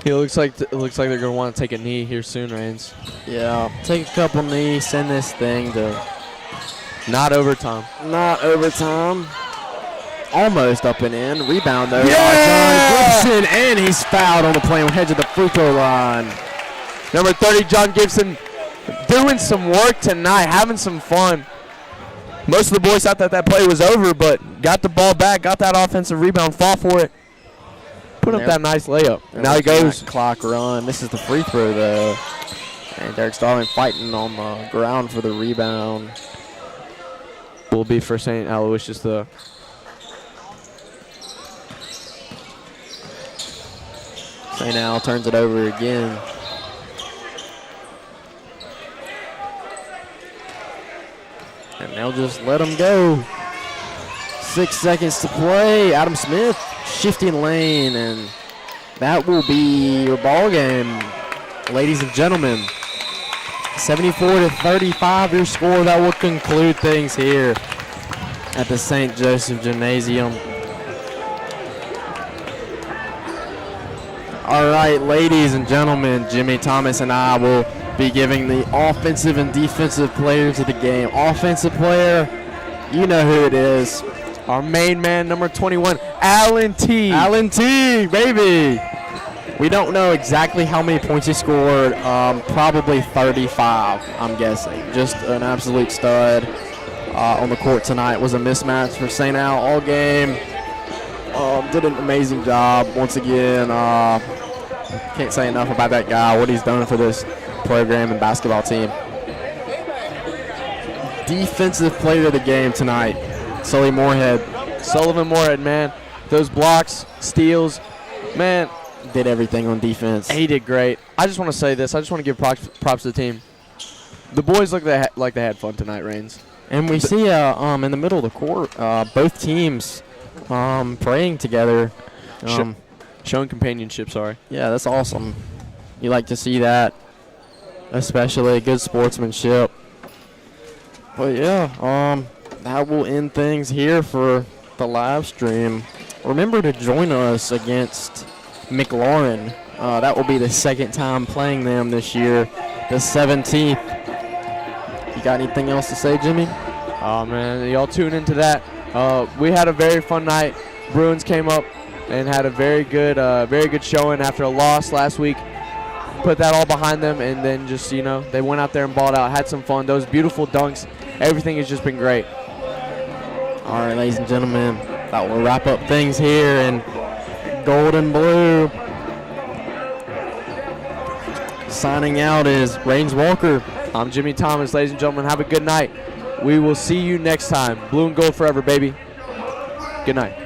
[SPEAKER 2] It looks like they're going to want to take a knee here soon, Reigns.
[SPEAKER 1] Yeah, take a couple knees, send this thing to
[SPEAKER 2] not overtime.
[SPEAKER 1] Not overtime. Almost up and in. Rebound though.
[SPEAKER 2] Yeah!
[SPEAKER 1] John Gibson, and he's fouled on the play on the edge of the free throw line.
[SPEAKER 2] Number 30, John Gibson, doing some work tonight, having some fun. Most of the boys thought that play was over, but got the ball back, got that offensive rebound, fought for it, put up that nice layup. Now he goes.
[SPEAKER 1] Clock run. This is the free throw though. And Derek Starling fighting on the ground for the rebound.
[SPEAKER 2] Will be for St. Aloysius though.
[SPEAKER 1] St. Al turns it over again. and they'll just let him go. 6 seconds to play. Adam Smith shifting lane, and that will be your ball game, ladies and gentlemen. 74-35 your score. That will conclude things here at the St. Joseph Gymnasium. All right, ladies and gentlemen, Jimmy Thomas and I will be giving the offensive and defensive players of the game. Offensive player, you know who it is.
[SPEAKER 2] Our main man, number 21, Alan T.
[SPEAKER 1] Alan T, baby. We don't know exactly how many points he scored. Probably 35, I'm guessing. Just an absolute stud on the court tonight. Was a mismatch for St. Al all game. Did an amazing job once again. Can't say enough about that guy, what he's done for this program and basketball team. Defensive player of the game tonight, Sullivan Moorhead, man. Those blocks, steals, man.
[SPEAKER 2] Did everything on defense.
[SPEAKER 1] He did great. I just want to say this. I just want to give props to the team. The boys look like they had fun tonight, Reigns.
[SPEAKER 2] And we see in the middle of the court, both teams praying together.
[SPEAKER 1] Showing companionship, sorry.
[SPEAKER 2] Yeah, that's awesome. You like to see that, especially good sportsmanship. But yeah, that will end things here for the live stream. Remember to join us against McLaurin. That will be the second time playing them this year, the 17th. You got anything else to say, Jimmy?
[SPEAKER 1] Oh man, y'all tune into that. We had a very fun night. Bruins came up and had a very good showing after a loss last week. Put that all behind them, and then just, they went out there and balled out, had some fun. Those beautiful dunks, everything has just been great.
[SPEAKER 2] All right, ladies and gentlemen, that will wrap up things here in gold and blue. Signing out is Reigns Walker.
[SPEAKER 1] I'm Jimmy Thomas. Ladies and gentlemen, have a good night. We will see you next time. Blue and gold forever, baby. Good night.